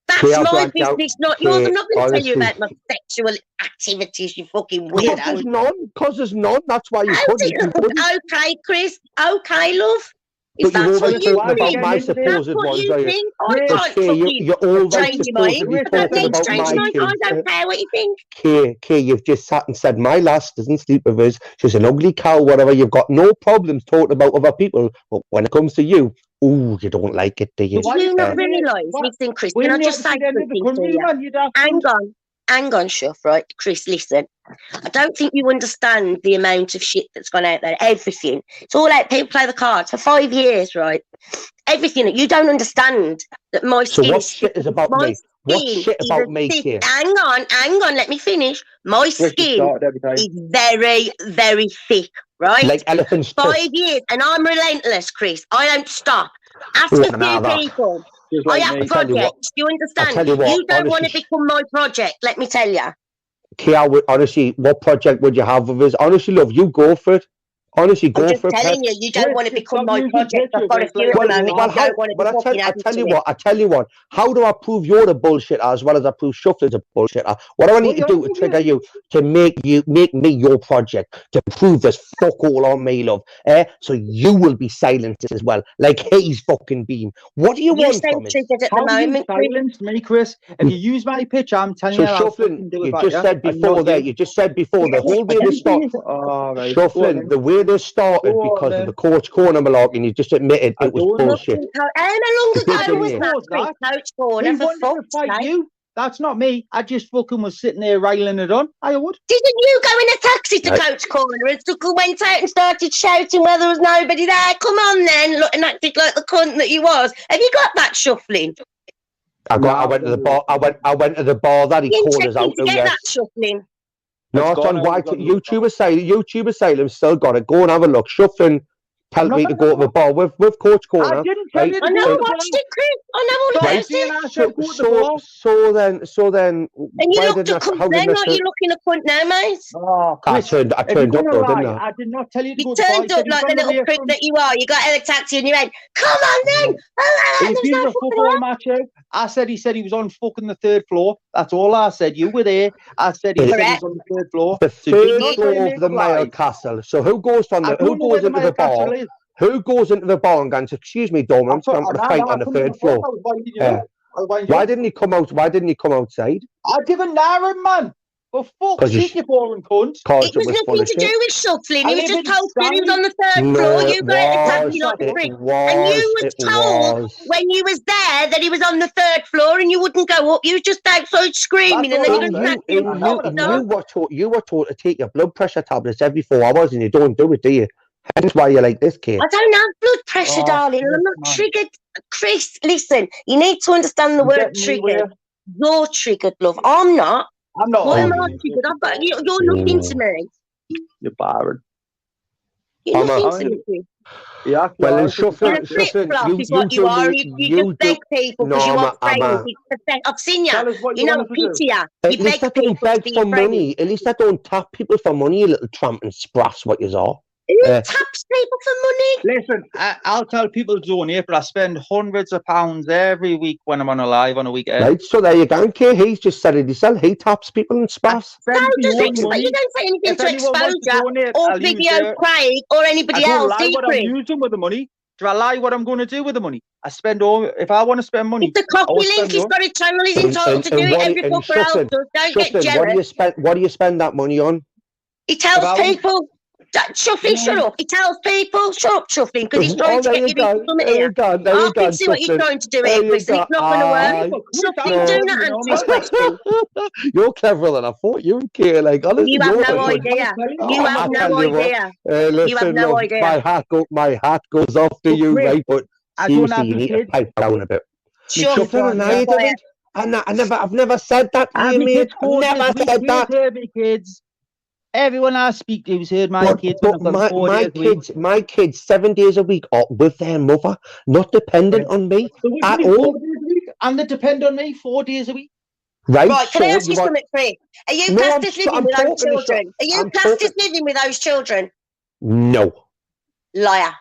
That's my business, not yours. I'm not going to tell you about my sexual activities, you fucking weirdo. Because there's none. That's why you couldn't. Okay, Chris. Okay, love. If But you're that's what always you talking about think, my that's supposed what ones, you are you? think. I But can't Kay, fucking you're always change your mind. supposedly You don't talking need to about change your my mind. I kids. don't care what you think. Kay, you've just sat and said my lass doesn't sleep with us. She's an ugly cow, whatever. You've got no problems talking about other people, but when it comes to you, ooh, you don't like it, do you? Do you not realise? Listen, Chris, can I just say something to you? Hang on, Shuff, right? Chris, listen. I don't think you understand the amount of shit that's gone out there. Everything. It's all like people play the cards for 5 years, right? Everything. You don't understand that my So skin what is shit is about me? What shit about me, Kay? Hang on, let me finish. My skin is very, very thick, right? Like elephants' 5 tusk. years, and I'm relentless, Chris. I don't stop. Ask a few people. I have projects. Do you understand? You don't want to become my project, let me tell you. Kay, honestly, what project would you have with us? Honestly, love, you go for it. Honestly, I'm go just for it. telling you, you don't want to become my project. I've got a few at the moment. You don't want to be fucking added to it. I tell you what, how do I prove you're a bullshitter as well as I prove Shuffler's a bullshitter? What do I need to do to trigger you to make me your project, to prove there's fuck all on me, love? So you will be silenced as well, like he's fucking been. What do you want from us? How do you silence me, Chris? If you use my picture, I'm telling So you, I'll Shuffling, fucking do it you back, just yeah? said And before not there, you. you just said before the whole way they started. Right. Shuffling, the way they started because of the Coach Corner malarkey, you just admitted it was bullshit. How long You did, ago didn't was you? that, Chris? Coach Corner, He for wanted to fuck's fight sake. you. That's not me. I just fucking was sitting there riling it on. I would. Didn't you go in a taxi to Right. Coach Corner and Suckle went out and started shouting where there was nobody there? Come on then, look, and acted like the cunt that you was. Have you got that, Shuffling? I went to the bar. I went to the bar that he You called us out to to. get Yes. that, Shuffling. No, it's on YTA. YouTube Asylum still got it. Go and have a look. Shuffling told me to go to the bar with Coach Corner. I didn't tell you to I go know, to I the watched it, Chris. I know all Right. about it. So then, And you why looked didn't a cunt how then, didn't like you're looking a cunt now, mate. Oh, I Chris, turned if you're up gonna though, lie, didn't I? I did not tell you to You go to the bar. turned I said up he was like on the the little way prick from. that you are. You got in a taxi and you went, come on then. He's There's been no to a football match out. I said he said he was on fucking the 3rd floor. That's all I said. You were there. I said he said he was on the 3rd floor. The So do third not try floor and of make the up Mayor lies. Castle. So who goes on I the? Who don't know where goes the into Mayor the bar? Castle is. Who goes into the bar and goes, "Excuse me, Dorman, I'm going to fight on the 3rd floor." Why didn't he come out? Why didn't he come outside? I didn't know him, man. For fuck's 'Cause sake, you boring cunt. It was nothing to do with shuffling. He was just told he was on the 3rd floor. You got in a taxi like a prick. And you was told when you was there that he was on the 3rd floor and you wouldn't go up. You was just outside screaming and then you got taxi. You were told to take your blood pressure tablets every 4 hours, and you don't do it, do you? Hence why you're like this, kid. I don't have blood pressure, darling. I'm not triggered. Chris, listen, you need to understand the word triggered. You're triggered, love. I'm not. I'm not. What am I triggered? I've got, you're nothing to me. You're barren. You're nothing to me. Yeah, well, in You're shuffling, a flip-flop is what you are. You just beg people because you want friends. I've seen you. You know, pity you. At You least I beg people don't beg to be for your friend. money. At least I don't tap people for money, you little tramp and sprass what you are. Who taps people for money? Listen, I'll tell people to donate, but I spend hundreds of pounds every week when I'm on a live on a weekend. Right, so there you go. Okay, he's just said it himself. He taps people and sprass. No, you don't say anything to exposure or video Craig or anybody else, do you, what I'm Chris? using with the money. Do I lie what I'm going to do with the money? I spend all. If I want to spend money, It's a cocky link. He's got a channel. He's entitled to do it. Every fucker else does. Don't get jealous. What do you spend that money on? He tells people. Shuffling, shut up. He tells people, shut up, Shuffling, because he's trying to get you into something here. I can see what you're trying to do here, Chris, and it's not going to work. Shuffling, do not answer his question. You're cleverer than I thought. You care, like honestly. You have no idea. You have no idea. You have no idea. My hat goes off to you, right? But seriously, you need to pipe down a bit. Shuffling, I've never said that to you, mate. I've never said that. Kids. Everyone I speak to has heard my kids. But my kids 7 days a week are with their mother, not dependent on me at all. And they depend on me 4 days a week. Right. Can I ask you something, Craig? Are you classed as living with those children? Are you classed as living with those children? No. Liar.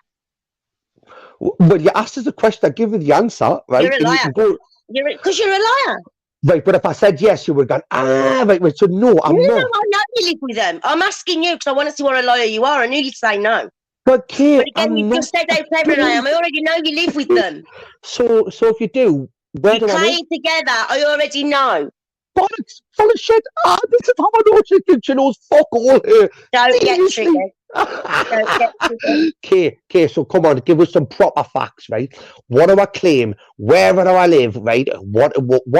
But you asked us a question, I give you the answer, right? You're a liar. Because you're a liar. Right, but if I said yes, you would have gone, right, so no, I'm not. No, I know you live with them. I'm asking you because I want to see what a liar you are. I knew you'd say no. But Kate, But again, you've just said how clever I am. I already know you live with them. So if you do, where You're do I live? playing together. I already know. Bollocks, full of shit. This is how I know she knows fuck all here. Don't get triggered. Don't get triggered. Okay, so come on, give us some proper facts, right? What do I claim? Where do I live, right? What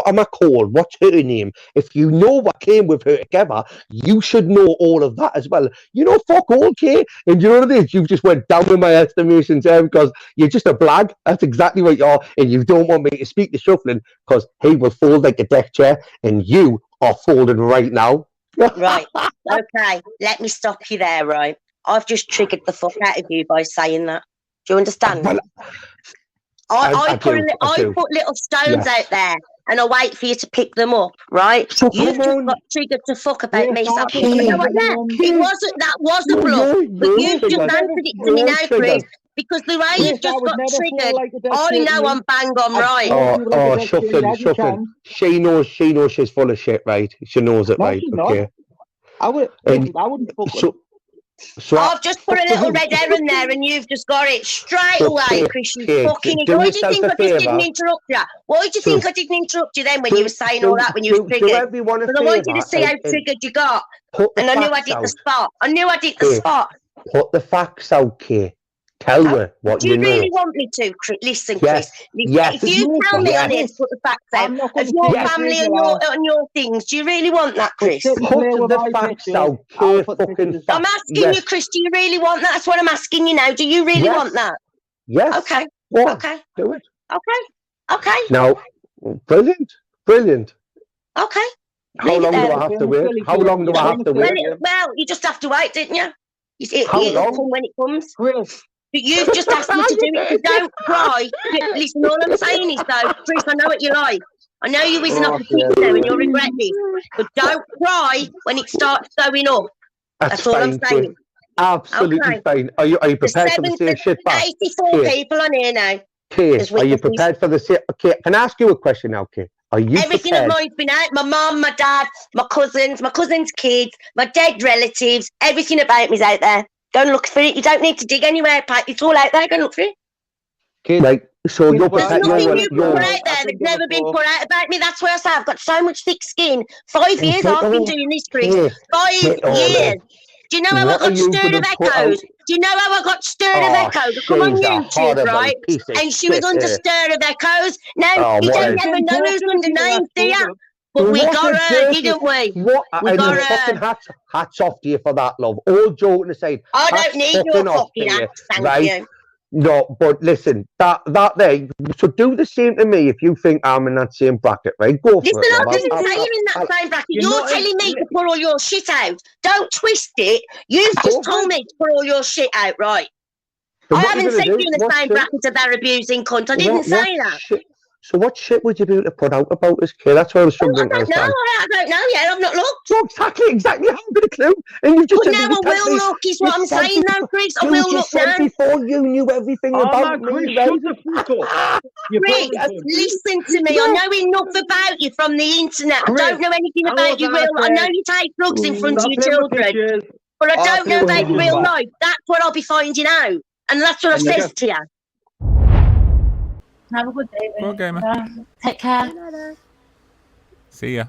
am I called? What's her name? If you know what came with her together, you should know all of that as well. You know, fuck all, Kate. And you know what it is? You just went down in my estimation, Sam, because you're just a blag. That's exactly what you are. And you don't want me to speak to Shuffling because he will fold like a deck chair, and you are folding right now. Right. Okay. Let me stop you there, right? I've just triggered the fuck out of you by saying that. Do you understand? Well, I put do. little stones out there and I wait for you to pick them up, right? So You've just got triggered to fuck about me. So you know what? Yeah, that was a bluff. But you've just answered it to me now, Chris. Because the way you've just got triggered, I know I'm bang on right. Oh, Shuffling. She knows she's full of shit, right? She knows it, right? Okay. I wouldn't fuck So I've just put a little red herring there and you've just got it straight away, Chris. You fucking idiot. Why do you think I just didn't interrupt you? Why do you think I didn't interrupt you then when you were saying all that when you were triggered? Because I wanted to see how triggered you got. And I knew I did the spot. Put the facts out, Kay. Tell her what you know. Do you really want me to? Listen, Yes. Chris. Yes. If you tell me I need to put the facts out of your family and your things, do you really want that, Chris? Put the facts out, Kay. I'm asking you, Chris, do you really want that? That's what I'm asking you now. Do you really want that? Yes. Okay. What? Okay. Do it. Okay. Now, brilliant. Okay. How long do I have to wait? How long do I have to wait? Well, you just have to wait, didn't you? How long? It'll come when it comes. But you've just asked me to do it, so don't cry. Listen, all I'm saying is, though, Chris, I know what you like. I know you're whizzing off the pitch there and you'll regret this. But don't cry when it starts going up. That's all I'm saying. Absolutely fine. Are you prepared for the same shit back? 84 people on here now. Kate, are you prepared for the same? Okay, can I ask you a question now, Kate? Are you Everything prepared? of mine's been out. My mum, my dad, my cousin's kids, my dead relatives. Everything about me's out there. Go and look for it. You don't need to dig anywhere, Pat. It's all out there. Go and look for it. Okay, right. So you're prepared. There's nothing you put out there that's never been put out about me. That's why I say I've got so much thick skin. 5 years I've been doing this, Chris. 5 years. Do you know how I got stirred of echoes? Do you know how I got stirred of echoes? I come on YouTube, right? And she was under stir of echoes. Now, you don't ever know who's under names, do you? But we got her, didn't we? We got her. Hats off to you for that, love. All joking aside. I don't need your fucking hats, thank you. No, but listen, that there. So do the same to me if you think I'm in that same bracket, right? Go for it. Listen, I didn't say you're in that same bracket. You're telling me to put all your shit out. Don't twist it. You've just told me to put all your shit out, right? I haven't said you're in the same bracket of that abusing cunt. I didn't say that. So what shit would you be able to put out about this kid? That's what I was struggling to understand. I don't know yet. I've not looked. So exactly. I haven't got a clue. And you've just but now I will look, is what I'm saying now, Chris. I will look now. Before you knew everything about me, Chris, listen to me. I know enough about you from the internet. I don't know anything about you real. I know you take drugs in front of your children. But I don't know about real life. That's what I'll be finding out. And that's what I says to you. Have a good day. Well, gamer. Take care. See ya.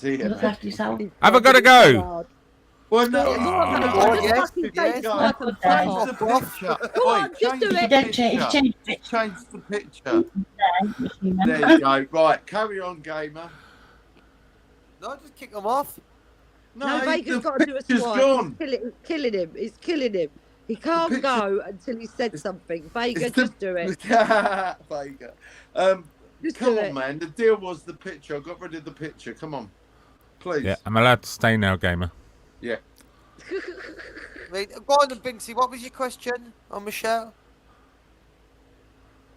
Look after yourself. Have I got to go? Well, no. Yes. Go on, just do it. Change the picture. There you go. Right, carry on, gamer. No, just kick them off. No, Vega's got to do a swipe. It's killing him. It's killing him. He can't go until he said something. Vega, just do it. Vega. Just come do on, it. man. The deal was the picture. I got rid of the picture. Come on. Please. Yeah, I'm allowed to stay now, gamer. Yeah. Right, go on then, Binksy. What was your question on Michelle?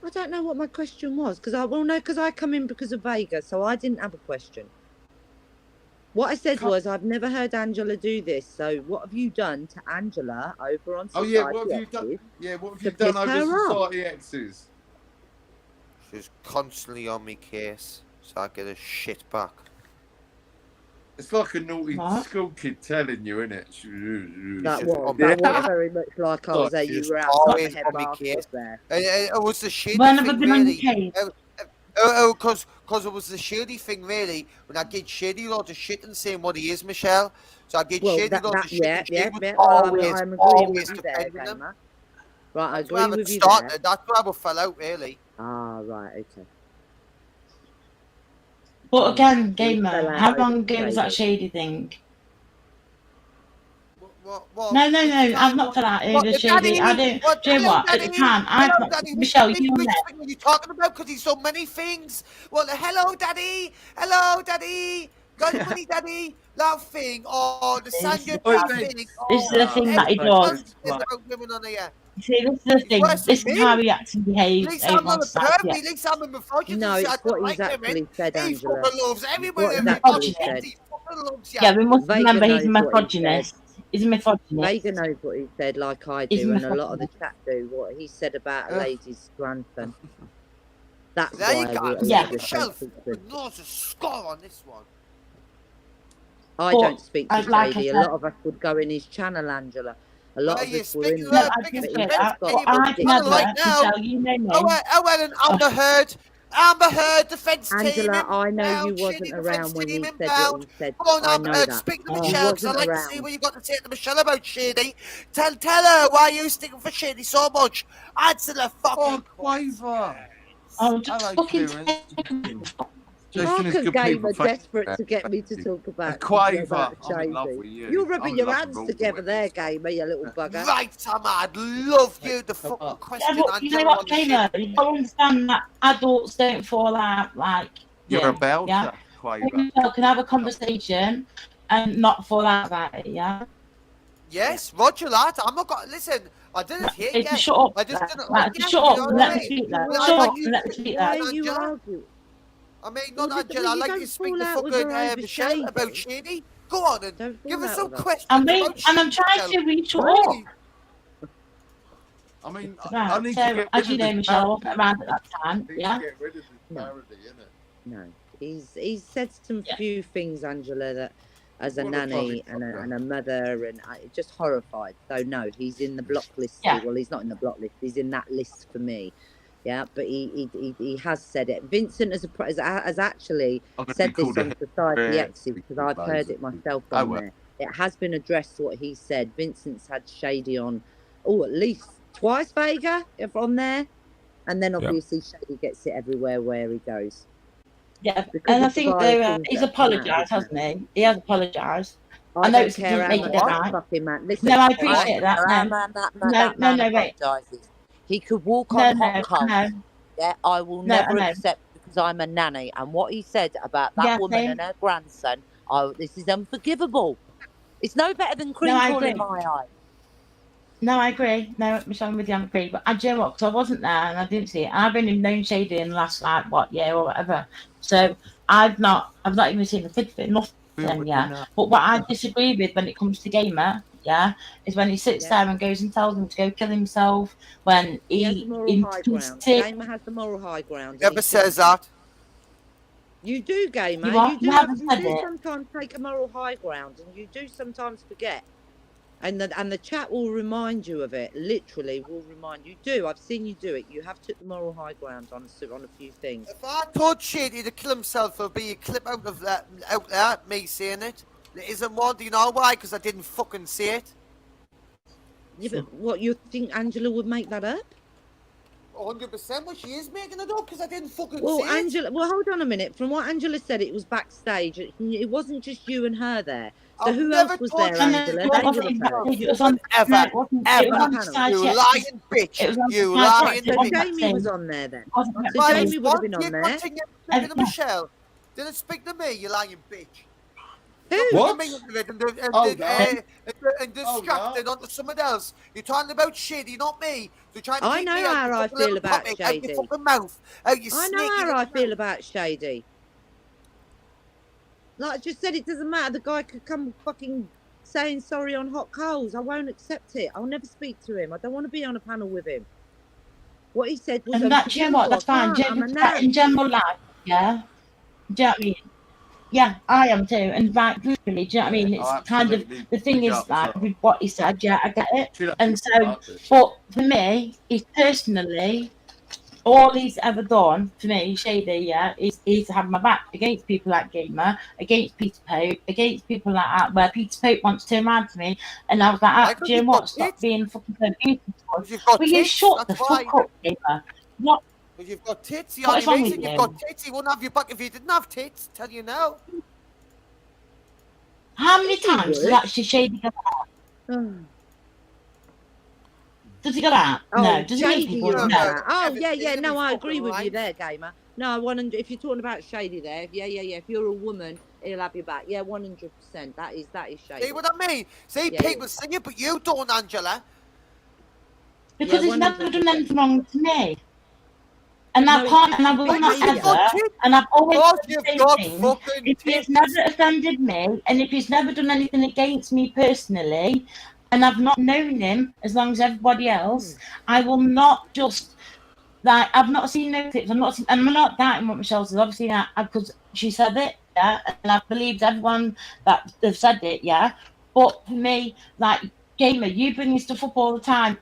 I don't know what my question was because I come in because of Vega, so I didn't have a question. What I said was I've never heard Angela do this. So what have you done to Angela over on Society what have you done? Yeah, what have you done over Society X's? She's constantly on me case, so I get a shit back. It's like a naughty What? school kid telling you, isn't it? That was very much like I was there. You were outside Always the head on me bath case. there. It was the shady When have I thing, been on really. your case? Because it was the shady thing, really. When I get shady loads of shit and saying what he is, Michelle. So I get shady loads of shit, and she was I'm agreeing with you there, defending him. Gamer. Right, I That's where agree it with you started. there. That's where we fell out, really. Ah, right, okay. But again, fell Gamer, out how over long ago was that shady. shady thing? What? No, I've not fell out over shady. I don't. Do you know what? At the time, I've not. Michelle, you Which know. thing are you talking about? Because he's so many things. Well, hello, Daddy. Hello, Daddy. Got your money, Daddy. That thing. Oh, the Sandra thing. This is the thing that he does. About women on here. See, this is the thing. worse This than is me. how he acts and At behaves least I'm over on not a Snap. pervy. At least I'm a misogynist. No, I it's don't what like he's actually women. said, He Angela. fucking loves everyone. What he's He's actually said. He fucking loves you. Yeah, we must Vega remember he's a knows what he misogynist. said. He's a misogynist. Vega knows what he said, like I He's do, a and a lot of the misogynist. chat do. What he said about a lady's grandson. That's There you why go. we Yeah. just Michelle, don't speak to him. knows a score on this one. I But don't speak to like I Shady. A said- lot of us would go in his channel, Angela. A lot Well, of you're us were in speaking there. about I big appreciate events, that, got but I've big never, like now. Michelle, you know me. I went and Amber Heard. Amber Heard, defence team. Angela, I know you inbound, wasn't shady around defence when team he said what inbound. he said. Come on, I Amber know Heard, that. speak to He Michelle, because I'd wasn't like to see around. what you got to say to Michelle about Shady. Tell her why you sticking for Shady so much. Answer the fucking Quaver. Oh, just Hello, fucking Kieran. Look Jason is at good Gamer people. Thank desperate you. to get me to talk about Quaver. I'm in love with Shady. you. You're I'm rubbing in your love with hands all together women. there, Gamer, you little bugger. Right, Sam, I'd love you to fucking question Yeah, but you know Angela what, on the shit. Gamer? You don't understand that adults don't fall out like You're you, a belter, yeah? Quaver. Michelle can have a conversation and not fall out about it, yeah? Yes, Roger that. I'm not going. Listen, I didn't hate Hey, you. shut up. I just didn't Right, like you. shut You up know and what I let me mean? speak there. Well, I Shut like up you and let me to- speak Why there. are you Angela. arguing? I mean, Well, not Angela. I you like don't you to speak fall to out with fucking her over Michelle Shady. about Shady. Go on and Don't give fall us out some with her. questions I'm about Shady. and I'm trying to reach up. Really? I mean, I Right, need to so get as rid you of know, this Michelle, I parody. wasn't around at that I time, need yeah? to get rid of this parody, innit? No, he's said some few things, Angela, that as a What a nanny bloody and a mother, and just horrified. So no, he's in the block list. Yeah. Well, he's not in the block list. He's in that list for me. Yeah, but he has said it. Vincent has actually I'm gonna said be this called a on Society hypocrite, Exes because I've heard lazy. it myself Oh, on well. there. It has been addressed what he said. Vincent's had Shady on, at least twice, Vega, if on there. And then obviously Shady gets it everywhere where he goes. Yeah, Because and I of the think viral though things he's that come out of apologised, his mouth. hasn't he? He has apologised. I I know don't it care doesn't how make much it that right. fucking man. Listen, No, I I appreciate don't that. care how No, that man wait. apologises. He could walk No, on no, hot coals. no. Yeah, I will No, never no. accept because I'm a nanny. And what he said about that Yeah, woman same. and her grandson, this is unforgivable. It's no better than No, I crinkle agree. in my eye. No, I agree. No, Michelle, I'm with you, I agree. But do you know what? Because I wasn't there and I didn't see it. I've only known Shady in the last year or whatever. So I've not even seen the fig fit, nothing. Yeah. But what I disagree with when it comes to Gamer, is when he sits there and goes and tells him to go kill himself. When He has the moral high ground. Gamer has the moral high ground. Never says that. You do, Gamer. You You haven't said do it. sometimes take a moral high ground, and you do sometimes forget. And the chat will remind you of it. Literally, will remind you. I've seen you do it. You have took the moral high ground on a few things. If I told Shady to kill himself, there'll be a clip out there, me saying it. There isn't one. Do you know why? Because I didn't fucking say it. Yeah, but what, you think Angela would make that up? 100%. Well, she is making it up because I didn't fucking Well, say Angela. it. Well, hold on a minute. From what Angela said, it was backstage. It wasn't just you and her there. So who else was there, Angela? It was on Ever. You lying bitch. You lying So bitch. Jamie was on there then. So Why Jamie you would have been want on to there. continue speaking to Michelle? Didn't speak to me, you lying bitch. Who? What? Oh, And distracted onto someone else. You're talking about Shady, not me. You're trying to I keep know me out how your I fucking feel little about comic, out Shady. your fucking mouth. Out your I know sneaky how little I feel mouth. about Shady. Like I just said, it doesn't matter. The guy could come fucking saying sorry on hot coals. I won't accept it. I'll never speak to him. I don't want to be on a panel with him. What he said was And that, do you know what? That's fine. I'm a In general life, yeah. Do you know what I mean? Yeah, I am too. And right, literally, do you know what I mean? It's kind of the thing is like with what he said. Yeah, I get it. And so, but for me, he's personally. All he's ever done for me, Shady, yeah, is to have my back against people like Gamer, against Peter Pope, against people like that, where Peter Pope wants to turn around to me, and I was like, do you know what? Stop being fucking so beautiful. Will you shut the fuck up, Gamer? What? Because you've got tits. The What's only wrong reason with you've you? got tits, he wouldn't have your back if you didn't have tits. Tell you now. How many times does actually Shady go out? Does he go out? Oh, No. Does he meet Shady, people? you're on No. that. Oh, yeah. No, I agree with you there, Gamer. No, 100. If you're talking about Shady there, yeah. If you're a woman, he'll have your back. Yeah, 100%. That is Shady. See what I mean? See, people sing it, but you don't, Angela. Because he's never done anything wrong to me. And I can't, and I will not ever, and I've always said the same thing. If he's never offended me, and if he's never done anything against me personally, and I've not known him as long as everybody else, I will not just, like, I've not seen no clips, I'm not doubting what Michelle says, obviously, because she said it, yeah, and I believed everyone that they've said it, yeah, but for me, like, Gamer, you bring your stuff up all the time,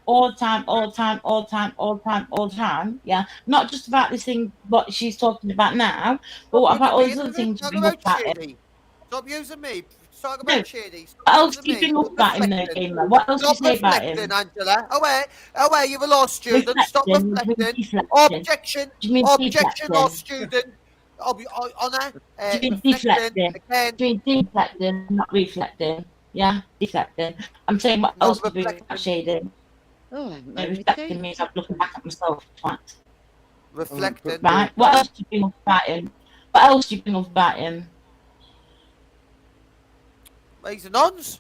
yeah. Not just about this thing, what she's talking about now, but what about all these other things you bring up about it? Stop using me. Talk about Shady. What else do you bring up about him, though, Gamer? What else do you say about him? Angela. Away, you're a law student. Stop reflecting. Objection, law student. I'll be honour. Deflecting, not reflecting. Yeah, deflecting. I'm saying what else do you bring about Shady? Oh, reflecting means I'm looking back at myself. Reflecting. Right. What else do you bring up about him? What else do you bring up about him? He's a nonce.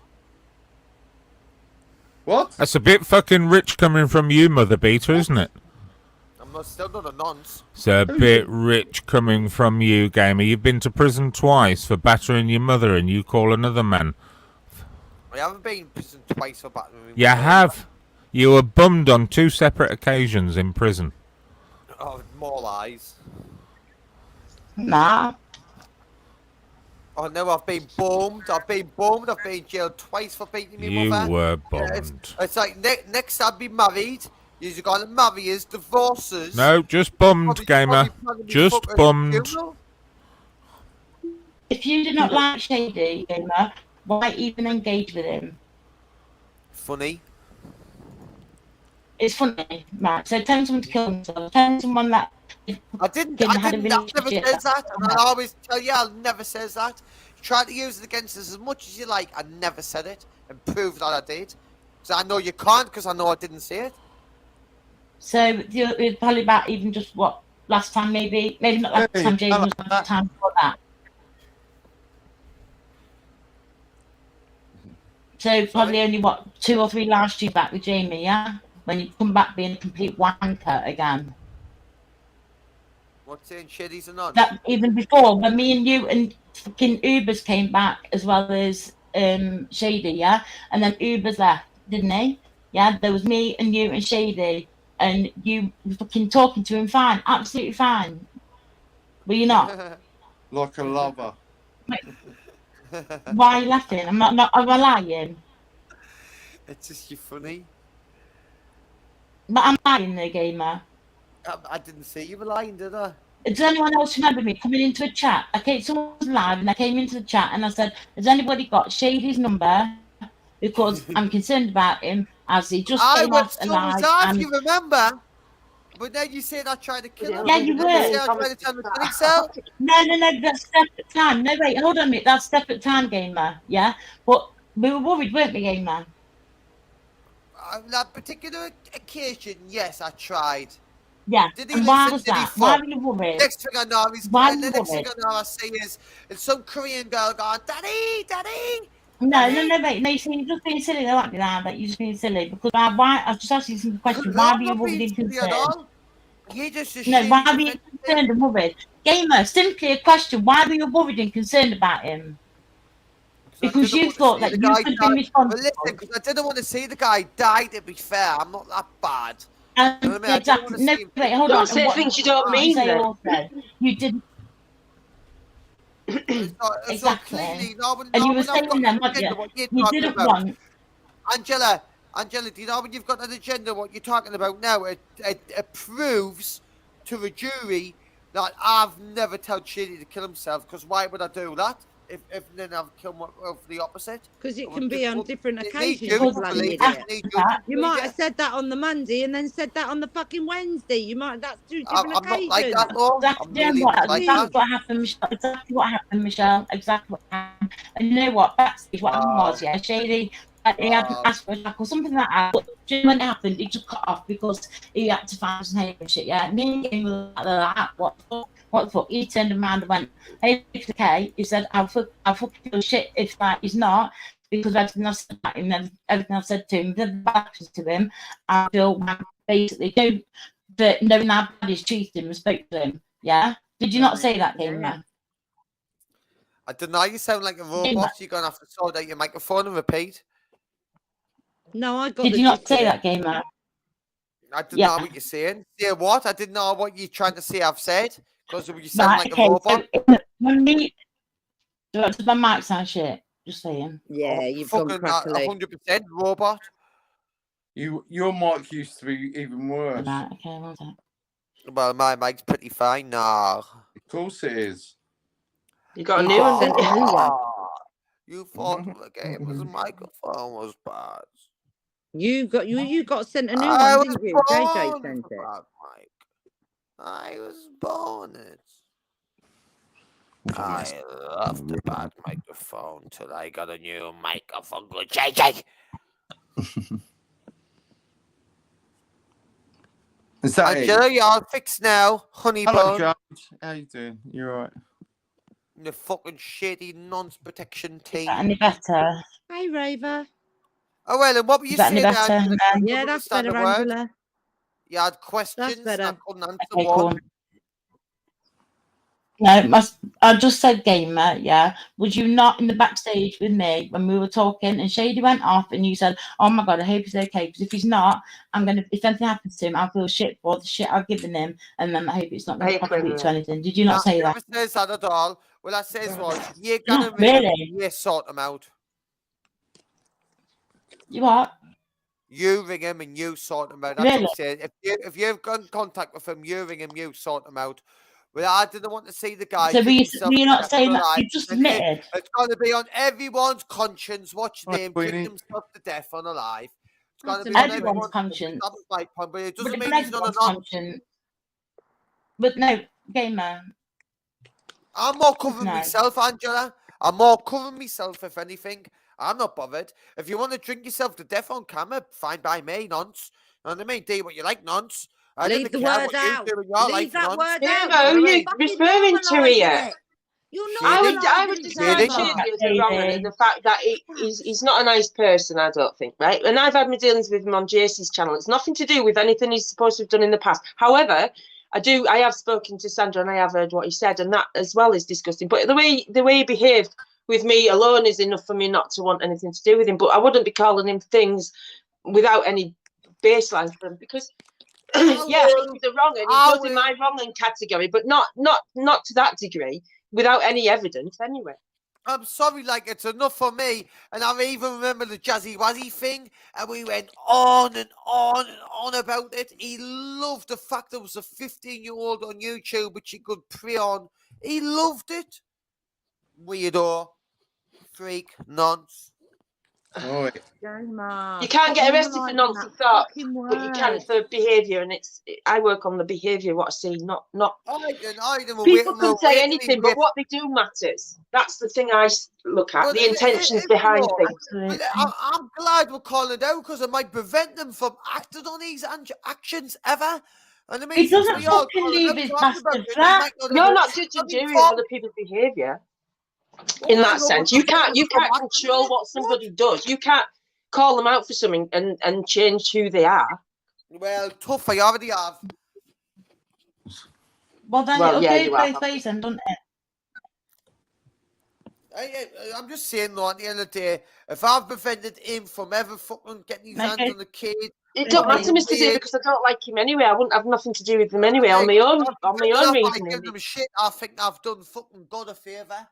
What? That's a bit fucking rich coming from you, Mother Beater, isn't it? I'm still not a nonce. It's a bit rich coming from you, Gamer. You've been to prison twice for battering your mother, and you call another man. I haven't been in prison twice for battering. You have. You were bummed on 2 separate occasions in prison. Oh, more lies. Nah. Oh no, I've been bummed. I've been jailed twice for beating me You mother. were bummed. It's like next I'd be married. You're going to marry us, divorces. No, just bummed, Gamer. Just bummed. If you did not like Shady, Gamer, why even engage with him? Funny. It's funny, right? So telling someone to kill themselves, telling someone that I never says that, and I always tell you, I never says that. Try to use it against us as much as you like. I never said it, and prove that I did. So I know you can't, because I know I didn't say it. So it's probably about even just what last time, maybe not last time, Jason, was last time before that. So probably only what 2 or 3 last year back with Jamie, yeah. When you come back being a complete wanker again. What's saying Shady's a nonce? That even before when me and you and fucking Ubers came back as well as Shady, yeah, and then Ubers left, didn't they? Yeah, there was me and you and Shady, and you were fucking talking to him fine, absolutely fine. Were you not? Like a lover. Why are you laughing? Am I lying? It's just you funny. But I'm lying there, Gamer. I didn't see you were lying, did I? Does anyone else remember me coming into a chat? Someone was live and I came into the chat and I said, has anybody got Shady's number? Because I'm concerned about him as he just came off alive. And you remember? But then you said I tried to kill him. Yeah, you were. I tried to tell him to kill himself. No, that's step at time. No, wait, hold on a minute. That's step at time, Gamer. Yeah? But we were worried, weren't we, Gamer? On that particular occasion, yes, I tried. Yeah, Did he and why listen? was Did he that? fuck? Why were you worried? Next thing I know, the next thing I know, I see is some Korean girl going, Daddy, Daddy. No, wait. No, you're just being silly. They like that, but you're just being silly. Because why? I was just asking you some questions. Why were you worried and concerned? No, why were you concerned and worried? Gamer, simply a question. Why were you worried and concerned about him? Because you thought that you could be responsible. But listen, because I didn't want to see the guy die, to be fair. I'm not that bad. You know what I mean? Exactly. No, wait, hold on. Don't say things you don't mean. You didn't. Exactly. Clearly, And you were saying then, what you didn't want. Angela, do you know when you've got an agenda, what you're talking about now, it proves to the jury that I've never told Shady to kill himself, because why would I do that? If then I've killed the opposite. Because it can be on different occasions. You might have said that on the Monday and then said that on the fucking Wednesday. You might. That's two different occasions. I'm not like that, though. Exactly what happened, Michelle. Exactly what happened, Michelle. Exactly what happened. And you know what? Backstage, what happened was, yeah, Shady. He hadn't asked for a jack or something like that. But when it happened, he just cut off because he had to find his name and shit. Yeah, me and him were like that. What the fuck? What the fuck? He turned around and went, "Hey, it's okay." He said, "I'll fucking feel shit if like he's not, because everything I've said to him, everything I've said to him, the bad actions to him, I feel basically knowing how bad he's treated him and spoke to him." Yeah. Did you not say that, Game Man? I don't know. You sound like a robot. You're gonna have to sort out your microphone and repeat. No, I got. Did you not say that, Game Man? I didn't know what you're saying. Say what? I didn't know what you're trying to say. I've said because you sound like a robot. Does my mic sound shit? Just saying. Yeah, you've gone crackly. 100% robot. Your mic used to be even worse. Right, okay, one sec. Well, my mic's pretty fine now. Of course it is. You got a new one, didn't you? You thought the game was a microphone was bad. You got sent a new one, didn't you? JJ sent it. I was born it. I loved the bad microphone till I got a new microphone. Good JJ. Is that Angela, you're all fixed now, honey Hello, bun. George. How you doing? You alright? The fucking shady non-protection team. Any better? Hey, Raver. Oh, well, and what were you saying, Angela? Yeah, that's better, Angela. You had questions. That's better. I couldn't answer Okay, one. cool. No, I just said, Gamer, yeah. Was you not in the backstage with me when we were talking and Shady went off and you said, "Oh my God, I hope he's okay, because if he's not, if anything happens to him, I'll feel shit for the shit I've given him, and then I hope it's not going to contribute to anything." Did you not say that? I never says that at all. What I says was, you're Yeah, going to really? you sort them out. You what? You ring him and you sort them out. That's Really? what I'm saying. If you've got in contact with him, you ring him, you sort them out. Well, I didn't want to see the guy. So were you not saying that? You just admitted. It's going to be on everyone's conscience. Watch him killing himself to death on alive. It's going to be on Everyone's conscience. That's my point, but it doesn't But mean he's not everyone's an conscience. But no, Gamer. I'm more covering myself, Angela. I'm more covering myself, if anything. I'm not bothered. If you want to drink yourself to death on camera, fine by me, nonce. You know what I mean? Do what you like, nonce. I Leave the word out. Leave that word out. No, you're referring to here. I would describe Shady. Shady as a wrong in the fact that he's not a nice person, I don't think, right? And I've had my dealings with him on JC's channel. It's nothing to do with anything he's supposed to have done in the past. However, I have spoken to Sandra and I have heard what he said, and that as well is disgusting. But the way he behaved with me alone is enough for me not to want anything to do with him. But I wouldn't be calling him things without any baseline for him, because yeah, he's a wrong, and he goes in my wronging category, but not to that degree, without any evidence anyway. I'm sorry, like, it's enough for me. And I even remember the Jazzy Wazzy thing, and we went on and on and on about it. He loved the fact there was a 15-year-old on YouTube which he could prey on. He loved it. Weirdo. Freak. Nonce. Oh, you can't get arrested for nonsense thought, but you can for behaviour, and I work on the behaviour what I see, not people can say anything, but what they do matters. That's the thing I look at, the intentions behind things. I'm glad we're calling it out, because it might prevent them from acting on these actions ever. And I mean, he doesn't fucking leave his bastard flat. You're not judging jury of other people's behaviour. In that sense, you can't control what somebody does. You can't call them out for something and change who they are. Well, tough, I already have. Well, then it'll go both ways, then, doesn't it? I'm just saying, though, at the end of the day, if I've prevented him from ever fucking getting his hands on the kid, it don't matter, Mr. D, because I don't like him anyway. I wouldn't have nothing to do with him anyway on my own reasoning. Give them shit. I think I've done fucking God a favour.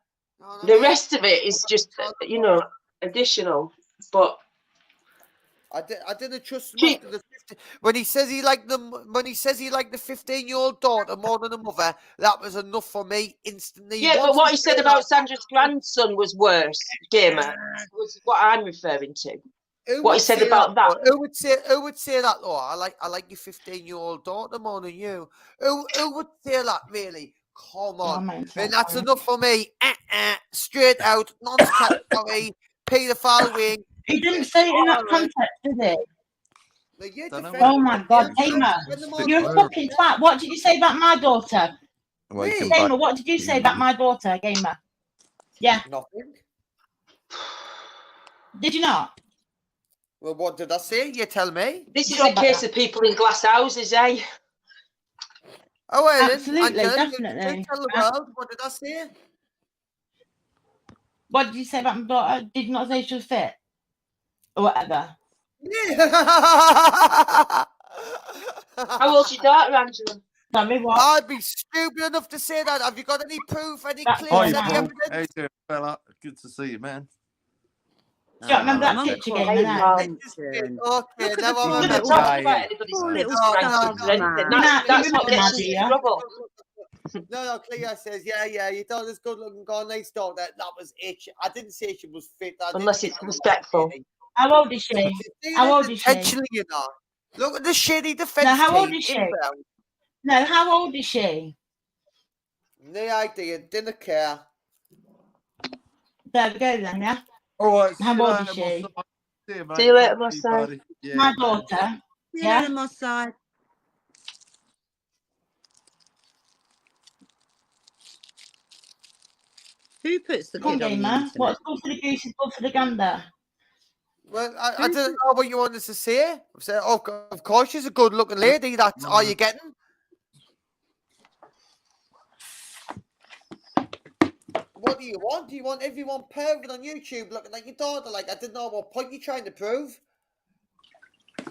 The rest of it is just, you know, additional. But I didn't trust him after the 50, when he says he liked the 15-year-old daughter more than the mother. That was enough for me instantly. Yeah, but what he said about Sandra's grandson was worse, Gamer. Was what I'm referring to. What he said about that. Who would say that? Oh, I like your 15-year-old daughter more than you. Who would say that? Really? Come on, and that's enough for me. Straight out, non-category, paedophile wing. He didn't say it in that context, did he? Oh my God, Gamer, you're a fucking twat. What did you say about my daughter? Gamer, what did you say about my daughter, Gamer? Yeah. Nothing. Did you not? Well, what did I say? You tell me. This is a case of people in glass houses, eh? Oh, well, absolutely, Angela, definitely. you tell the world. What did I say? What did you say about my daughter? Did you not say she was fit? Or whatever. Yeah. How old's your daughter, Angela? I'd be stupid enough to say that. Have you got any proof, any clips, any evidence? How you doing, fella? Good to see you, man. Do you remember that picture game? Okay, now I remember. That's what gets you in trouble. No, Cleo says, yeah, your daughter's good looking, got a nice daughter. That was it. I didn't say she was fit. Unless it's respectful. How old is she? How old is she? Intentionally, you know. Look at the shitty defense No, how team. old is she? Inbound. No, how old is she? No idea. Didn't care. There we go then, yeah. All right. How old is she? See you later, my son. My daughter. Yeah. my side. Who puts the Come on, kid on the Gamer. internet? What's good for the goose is good for the gander. Well, I didn't know what you wanted to say. I said, oh, of course, she's a good-looking lady. That's all you're getting. What do you want? Do you want everyone pervert on YouTube looking like your daughter? Like, I didn't know what point you're trying to prove.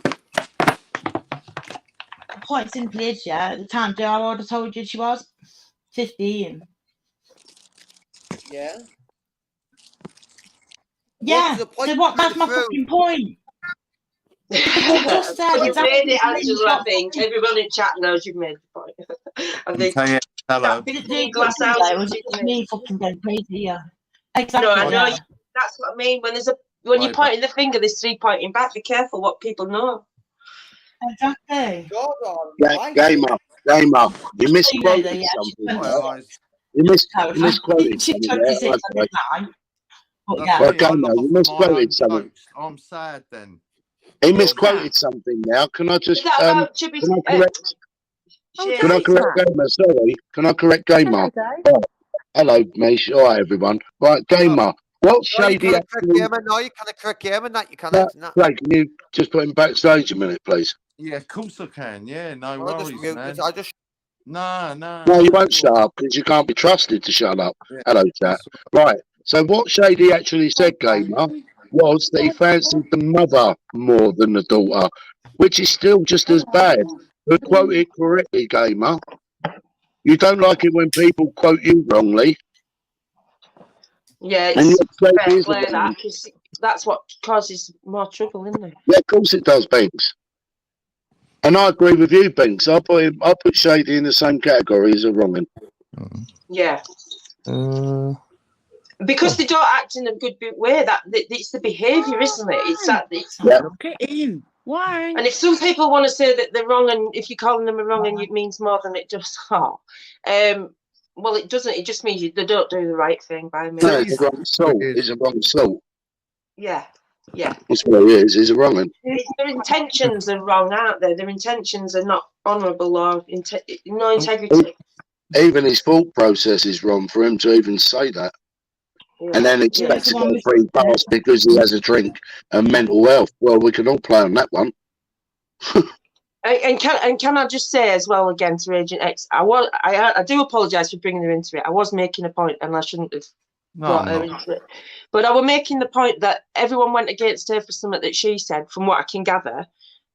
The point simply is, yeah, at the time, do you know how old I told you she was? 15. Yeah. Yeah, so what? That's my fucking point. Just said You've exactly made it, Angela, I think. Everyone in chat knows you've made the point. I think hello. glass house. Me fucking going crazy here. Exactly. No, I know. That's what I mean. When you're pointing the finger, there's 3 pointing back. Be careful what people know. Exactly. Gamer. You misquoted something. You misquoted something there. Well, Gamer, you misquoted something. I'm sad then. He misquoted something now. Can I just can I correct Gamer? Sorry, can I correct Gamer? Hello, Mish. All right, everyone. Right, Gamer. What shady? No, you can't correct Gamer. That you can't. Right, can you just put him backstage a minute, please? Yeah, of course I can. Yeah, no worries, man. No. No, you won't shut up because you can't be trusted to shut up. Yeah. Hello, chat. Right. So what Shady actually said, Gamer, was that he fancied the mother more than the daughter, which is still just as bad. But quote it correctly, Gamer. You don't like it when people quote you wrongly. Yeah, it's fair play that, because that's what causes more trouble, isn't it? Yeah, of course it does, Binks. And I agree with you, Binks. I put Shady in the same category as a wrong'un. Yeah. Because they don't act in a good way. It's the behaviour, isn't it? It's that. Look at him. Why? And if some people want to say that they're wrong, and if you're calling them a wrong, and it means more than it does. Well, it doesn't. It just means they don't do the right thing by me. No, it's a wrong soul. It's a wrong soul. Yeah. That's what it is. He's a wrong'un. Their intentions are wrong, aren't they? Their intentions are not honourable or no integrity. Even his thought process is wrong for him to even say that. And then expect to get free pass because he has a drink and mental health. Well, we can all play on that one. and can I just say as well again to Agent X, I do apologise for bringing her into it. I was making a point and I shouldn't have brought her into it. But I was making the point that everyone went against her for something that she said, from what I can gather.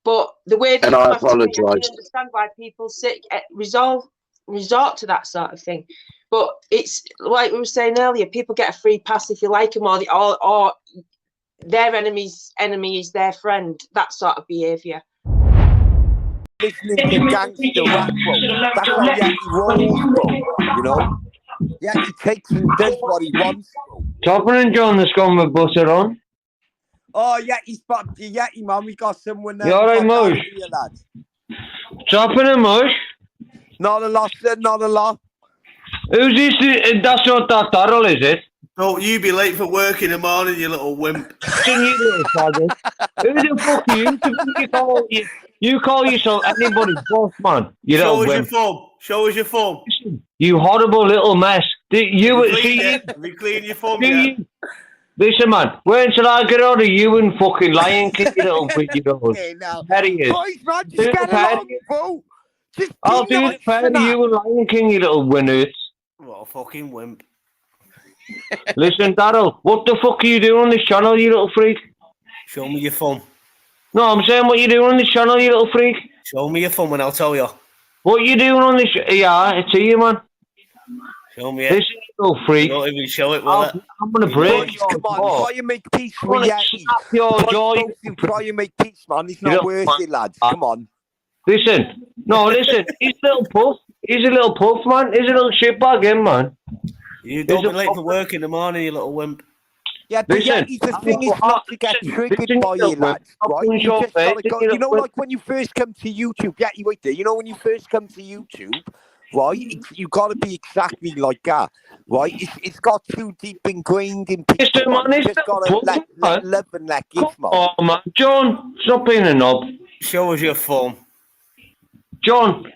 But the way that and I apologise. I can understand why people resolve resort to that sort of thing. But it's like we were saying earlier, people get a free pass if you like them, or their enemy's enemy is their friend. That sort of behaviour. Listening to gangster rap, bro. That's how Yeti rolls, bro. You know? Yeti takes and does what he wants, bro. Chopper and John has gone with butter on. Oh, Yeti, man, we got someone there. You alright, Mush? Chopper and Mush? Not a lot, sir, not a lot. Who's this? That's not that Darrell, is it? Don't you be late for work in the morning, you little wimp. Who the fuck are you? You call yourself anybody's boss, man. You Show little us your wimp. thumb. Show us your thumb. You horrible little mess. Have you cleaned your thumb yet? Listen, man, when shall I get out of you and fucking Lion King, you little videos? There he is. Boys, man, just get along, bro. I'll do it fair to you and Lion King, you little winners. What a fucking wimp. Listen, Darrell, what the fuck are you doing on this channel, you little freak? Show me your thumb. No, I'm saying what you doing on this channel, you little freak. Show me your thumb and I'll tell you. What you doing on this? Yeah, it's you, man. Show me it. This little freak. Don't even show it, will it? I'm gonna break your Come on, try and make peace with Yeti. Try and make peace, man. It's not worth it, lads. Come on. Listen, he's a little puff. He's a little puff, man. He's a little shitbag, him, man. You don't be late for work in the morning, you little wimp. Yeah, but Yeti, the thing is not to get triggered by you, lads, right? You just gotta go, you know, like when you first come to YouTube, Yeti, wait there, you know, when you first come to YouTube, right, you gotta be exactly like that, right? It's got too deep ingrained in people, man. You just gotta let love and let give, man. Oh, man. John, stop being a knob. Show us your phone. John,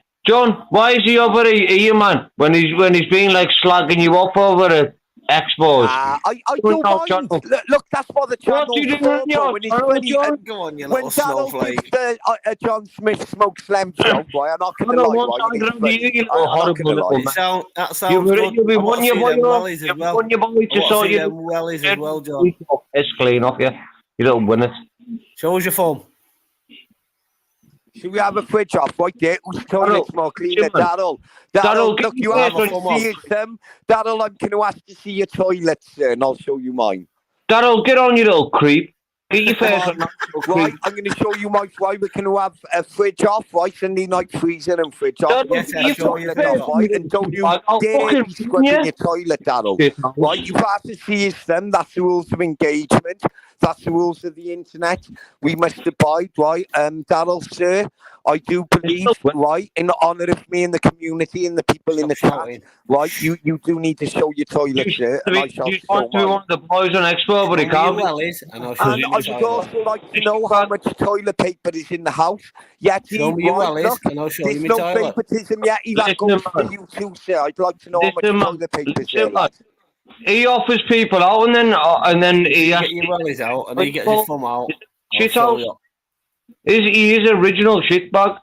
why is he over here, man? When he's being like slagging you up over at Expos. I don't mind. Look, that's what the channel's for, bro. When it's funny, Go on, you when little Darrell snowflake. gives the John Smith Smoke Slam show, boy, I'm not gonna lie, right? It's funny. I'm not gonna lie. That sounds good. You'll be I want one to your see boy, them wellies as well. one your boy I to want sort to see you. them wellies as well, John. It's clean off you. You little winners. Show us your phone. Should we have a fridge off right there? Whose toilet's more cleaner, Darrell? Darrell, look, you have to see it, Darrell, I'm going to ask to see your toilet, sir, and I'll show you mine. Darrell, get on, you little creep. Get your face on. Right, I'm going to show you my fridge. We're going to have a fridge off, right? Sunday night freezer and fridge off. Yes, I'll show you that. Right? And don't you dare be scrubbing your toilet, Darrell. Right, you have to see his them. That's the rules of engagement. That's the rules of the internet. We must abide, right? Darrell, sir, I do believe, right, in the honour of me and the community and the people in the chat, right, you do need to show your toilet, sir, and I shall You want to be one of the boys on Expo, but he can't be. And I would also like to know how much toilet paper is in the house. Yeti, Show me your right, wellies, look, and I'll show there's you my no toilet. favoritism, Yeti, that goes for you too, sir. I'd like to know how much toilet paper is there, lad. He offers people out and then he You has get your wellies out and he gets his thumb out. Shit out. He is original shitbag.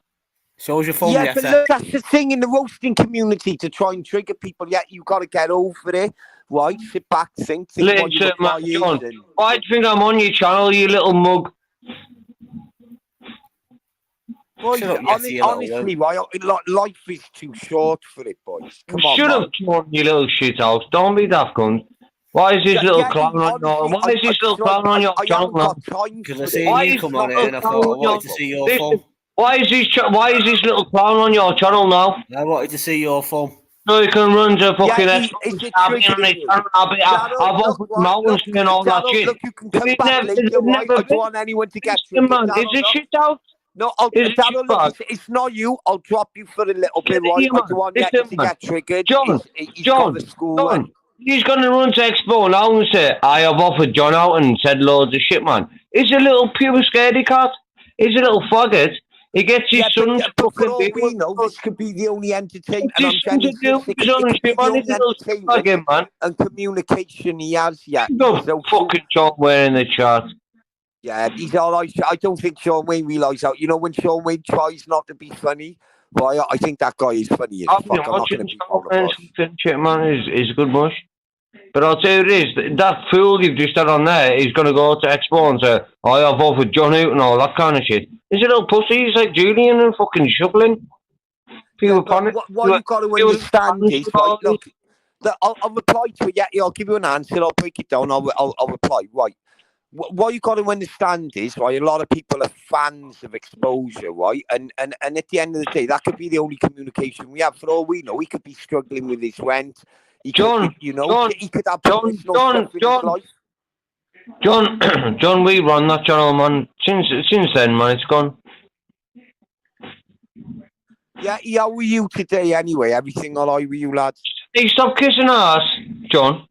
Shows your phone, yeah, but look, that's the thing in the roasting community to try and trigger people. Yeah, you got to get over it, right? Sit back, think what Listen, your reply man, is. John, why do you think I'm on your channel, you little mug? Boys, honestly, right? Life is too short for it, boys. Come on, Shut man. up, John, you little shithouse. Don't be that cunt. Why is this little clown on your? Why is this little clown on your channel now? Because I see you come on here and I thought I wanted to see your phone. Why is this little clown on your channel now? I wanted to see your phone. So you can run to fucking I've offered mountains and all that shit. Look, you can come back later, right? I don't want anyone to get triggered. Man, is this shit out? No, it's not you. I'll drop you for a little bit, right? I don't want you to get triggered. John, he's going to run to Expo now and say, I have offered John out and said loads of shit, man. He's a little pure scaredy cat. He's a little faggot. He gets his son's fucking we know this could be the only entertainment and communication he has yet. So fucking John Wayne in the chart. Yeah, he's all right. I don't think Sean Wayne realises that. You know, when Sean Wayne tries not to be funny, well, I think that guy is funny as fuck. I'm not going to be on shit, man, is a good mush. But I'll tell you it is, that fool you've just had on there is going to go to Expo and say, I have offered John out and all that kind of shit. He's a little pussy, he's like Julian and fucking shoveling. Few upon it. What you've got to understand is, right, look, I'll reply to it. Yeah, I'll give you an answer. I'll break it down. I'll reply. Right. What you got to understand is, right, a lot of people are fans of exposure, right? And at the end of the day, that could be the only communication we have. For all we know, he could be struggling with his rent. He could, you know, he could have personal stuff in his life. John, we run that channel, man. Since then, man, it's gone. Yeah, how were you today anyway? Everything all right with you, lads? Hey, stop kissing ass, John.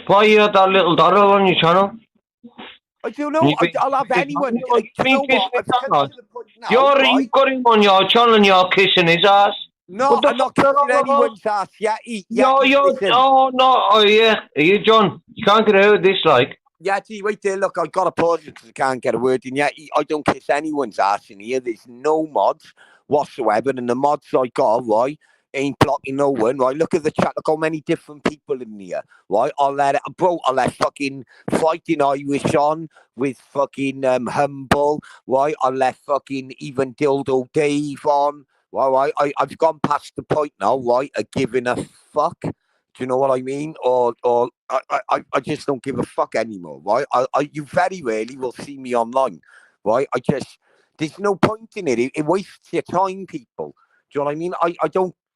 Why you had that little doddle on your channel? I don't know. I'll have anyone. Do you know what? I've come to the point now, You've got him on your channel and you're kissing his ass. No, I'm not kissing anyone's ass. Yeah, Oh, no. Oh, yeah. Are you, John? You can't get out of this, like. Yeah, gee, wait there. Look, I've got to pause it because I can't get a word in. Yeah, I don't kiss anyone's ass in here. There's no mods whatsoever. And the mods I got, right, ain't blocking no one, right? Look at the chat. Look how many different people in here, right? I'll let fucking Fighting Irish on with fucking Humble, right? I'll let fucking even Dildo Dave on, right? I've gone past the point now, right, of giving a fuck. Do you know what I mean? Or I just don't give a fuck anymore, right? You very rarely will see me online, right? There's no point in it. It wastes your time, people. Do you know what I mean? I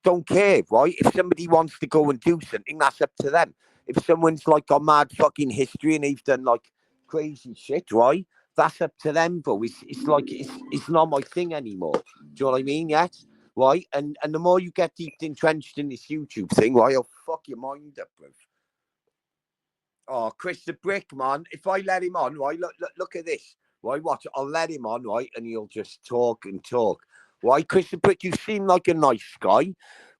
don't care, right? If somebody wants to go and do something, that's up to them. If someone's like got mad fucking history and they've done like crazy shit, right? That's up to them, bro. It's not my thing anymore. Do you know what I mean? Yes. Right, and the more you get deep entrenched in this YouTube thing, right, I'll fuck your mind up, bro. Oh, Chris the Brick, man. If I let him on, right, look at this. Right, watch. I'll let him on, right, and he'll just talk and talk. Right, Chris the Brick, you seem like a nice guy,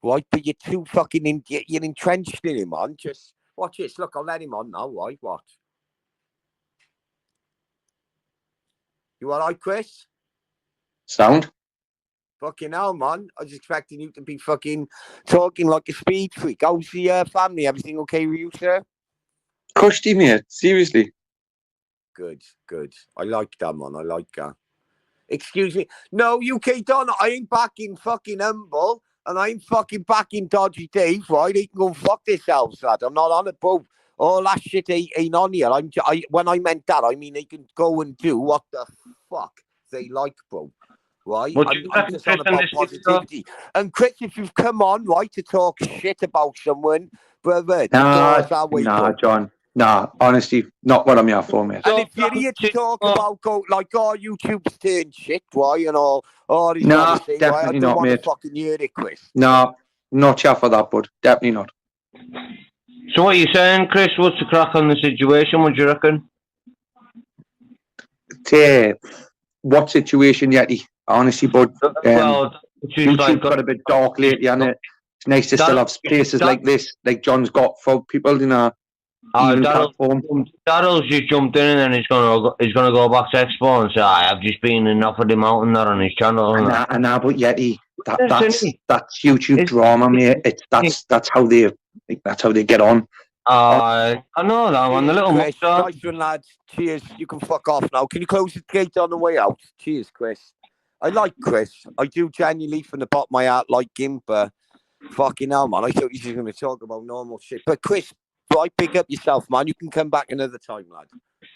right, but you're too fucking you're entrenched in him, man. Just watch this. Look, I'll let him on now, right? Watch. You all right, Chris? Sound? Fucking hell, man. I was expecting you to be fucking talking like a speed freak. How's the family? Everything okay with you, sir? Crushed him, mate. Seriously. Good. I like that, man. I like that. Excuse me. No, UK Don, I ain't backing fucking Humble, and I ain't fucking backing Dodgy Dave, right? They can go fuck themselves, lad. I'm not on it, bro. All that shit ain't on here. When I meant that, I mean they can go and do what the fuck they like, bro. Right, I'm just on about positivity. And Chris, if you've come on, right, to talk shit about someone, brother, nah, John. Nah, honestly, not what I'm here for, mate. And if you're here to talk about YouTube's turn shit, right, and all this nah, say, definitely right, I don't not, want to mate. fucking hear it, Chris. Nah, not here for that, bud. Definitely not. So what are you saying, Chris? What's the crack on the situation? What do you reckon? What situation, Yeti? Honestly, bud, YouTube's got a bit dark lately, and it's nice to still have places like this, like John's got for people in a even platform. Daryl's just jumped in, and then he's gonna go back to Expo and say, "I've just been and offered him out and that on his channel." And now, but Yeti, that's YouTube drama, mate. That's how they get on. I know that one. The little Chris, nice one, lads. Cheers. You can fuck off now. Can you close the gate on the way out? Cheers, Chris. I like Chris. I do genuinely from the bottom of my heart like him, but fucking hell, man. I thought you were going to talk about normal shit. But Chris, right, pick up yourself, man. You can come back another time, lad.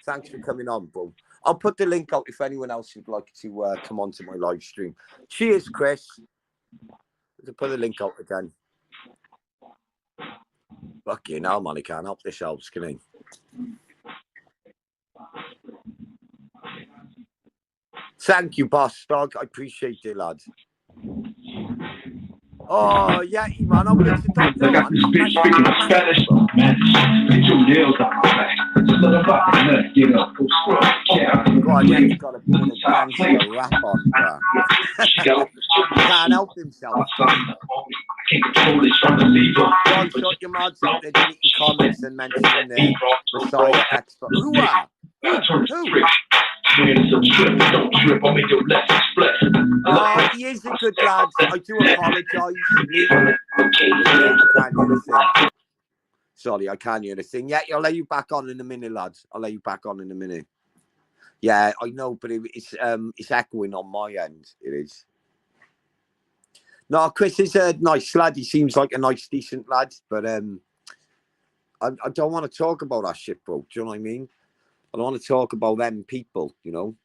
Thanks for coming on, bro. I'll put the link out if anyone else would like to come onto my live stream. Cheers, Chris. I'll put the link out again. Fucking hell, man. He can't help themselves, can he? Thank you, boss dog. I appreciate it, lad. Oh, yeah, man. I'll get the dog now, man. Speaking of Spanish, man. They two nails on my back. It's a little fucking nut. Get up, go squirrel. God, yeah, he's got a bit of gangster rap on, bro. Can't help himself. I can't control it from the leader. Don't shut your mouths out there, deleting comments and mentioning the Messiah expert. Who are? Who? He is a good lad. I do apologise. Sorry, I can't hear the thing. Yeah, I'll let you back on in a minute, lads. I'll let you back on in a minute. Yeah, I know, but it's echoing on my end. It is. No, Chris is a nice lad. He seems like a nice, decent lad. But I don't want to talk about that shit, bro. Do you know what I mean? I don't want to talk about them people, you know.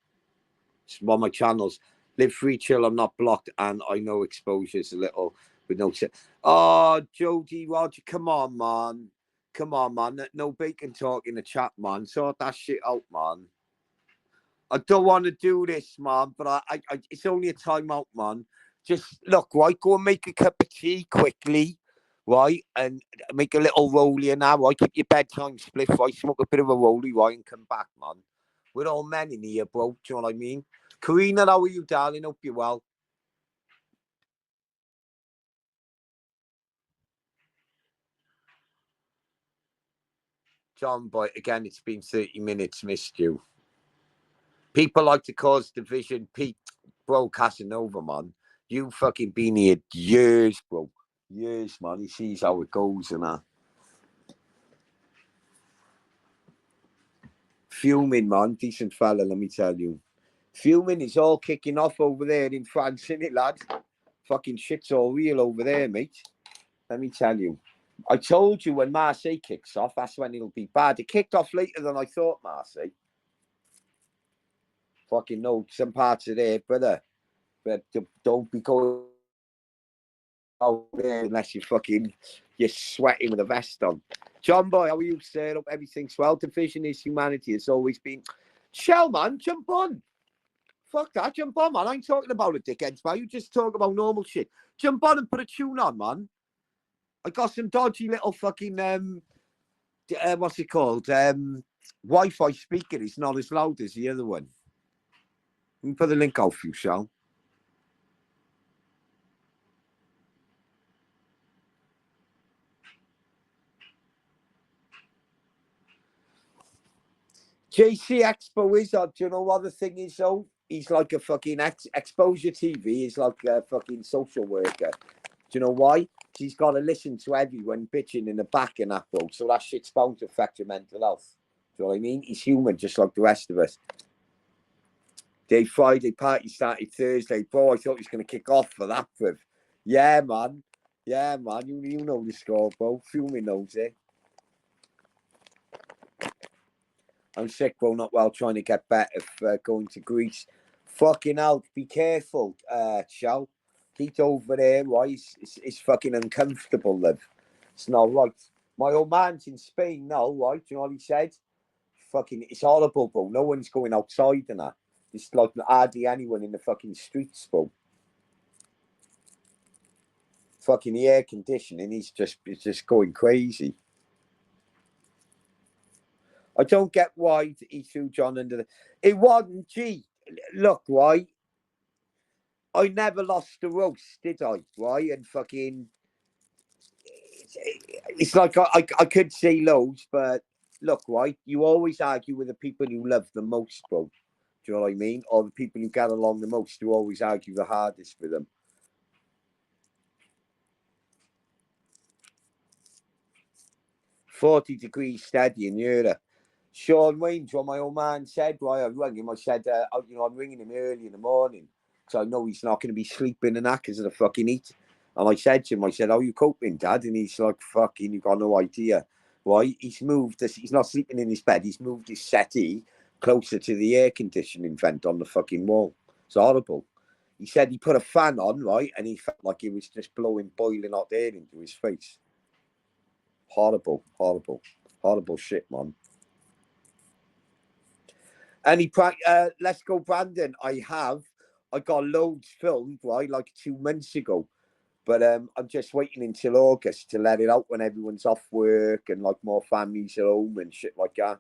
It's one of my channels. Live free, chill, I'm not blocked, and I know exposure's a little with no shit. Oh, Jody, Roger, come on, man. Come on, man. No bacon talk in the chat, man. Sort that shit out, man. I don't want to do this, man, but I it's only a timeout, man. Just look, right? Go and make a cup of tea quickly, right? And make a little rollie and that, right? Keep your bedtime split, right? Smoke a bit of a rollie, right? And come back, man. We're all men in here, bro. Do you know what I mean? Karina, how are you, darling? Hope you're well. John, boy, again, it's been 30 minutes. Missed you. People like to cause division. Pete, bro, Casanova, man. You fucking been here years, bro. Years, man. He sees how it goes and that. Fuming, man. Decent fella, let me tell you. Fuming is all kicking off over there in France, isn't it, lad? Fucking shit's all real over there, mate. Let me tell you. I told you when Marseille kicks off, that's when it'll be bad. It kicked off later than I thought, Marseille. Fucking know some parts of there, brother. But don't be going out there unless you're sweating with a vest on. John boy, how are you, sir? Hope everything's well. Division is humanity. It's always been. Shell, man, jump on. Fuck that, jump on, man. I ain't talking about a dickheads, man. You just talk about normal shit. Jump on and put a tune on, man. I got some dodgy little fucking what's it called? Wi-Fi speaker. It's not as loud as the other one. Let me put the link out for you, shall? JC Expo Wizard, do you know what the thing is though? He's like a fucking exposure TV. He's like a fucking social worker. Do you know why? He's got to listen to everyone bitching in the back and that, bro. So that shit's bound to affect your mental health. Do you know what I mean? He's human, just like the rest of us. Day Friday party started Thursday. Bro, I thought he was going to kick off for that, bruv. Yeah, man. Yeah, man. You know the score, bro. Fuming knows it. I'm sick, bro. Not well. Trying to get better. Going to Greece. Fucking hell. Be careful, Shell. Heat over there, right? It's fucking uncomfortable, love. It's not right. My old man's in Spain now, right? Do you know what he said? Fucking, it's horrible, bro. No one's going outside and that. It's like hardly anyone in the fucking streets, bro. Fucking the air conditioning, it's just going crazy. I don't get why he threw John under the... It wasn't, gee, look, right? I never lost the roast, did I? Right? And fucking... It's like I could say loads, but look, right? You always argue with the people you love the most, bro. Do you know what I mean? Or the people you get along the most, you always argue the hardest with them. $40 degrees steady in Europe. Sean Wayne, what my old man said, right? I rang him. I said, I'm ringing him early in the morning, so I know he's not going to be sleeping and that because of the fucking heat. And I said to him, how are you coping, Dad? And he's like, fucking, you got no idea. Right? He's moved this. He's not sleeping in his bed. He's moved his settee closer to the air conditioning vent on the fucking wall. It's horrible. He said he put a fan on, right? And he felt like he was just blowing boiling hot air into his face. Horrible, horrible, horrible shit, man. And let's go, Brandon. I got loads filmed, right, like 2 months ago. But I'm just waiting until August to let it out when everyone's off work and like more families at home and shit like that.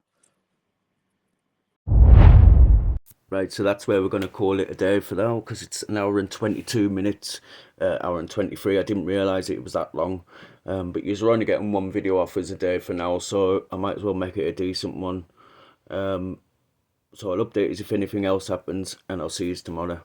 Right, so that's where we're going to call it a day for now because it's an hour and 22 minutes, hour and 23. I didn't realise it was that long. But you're only getting one video off as a day for now, so I might as well make it a decent one. So I'll update you if anything else happens, and I'll see you tomorrow.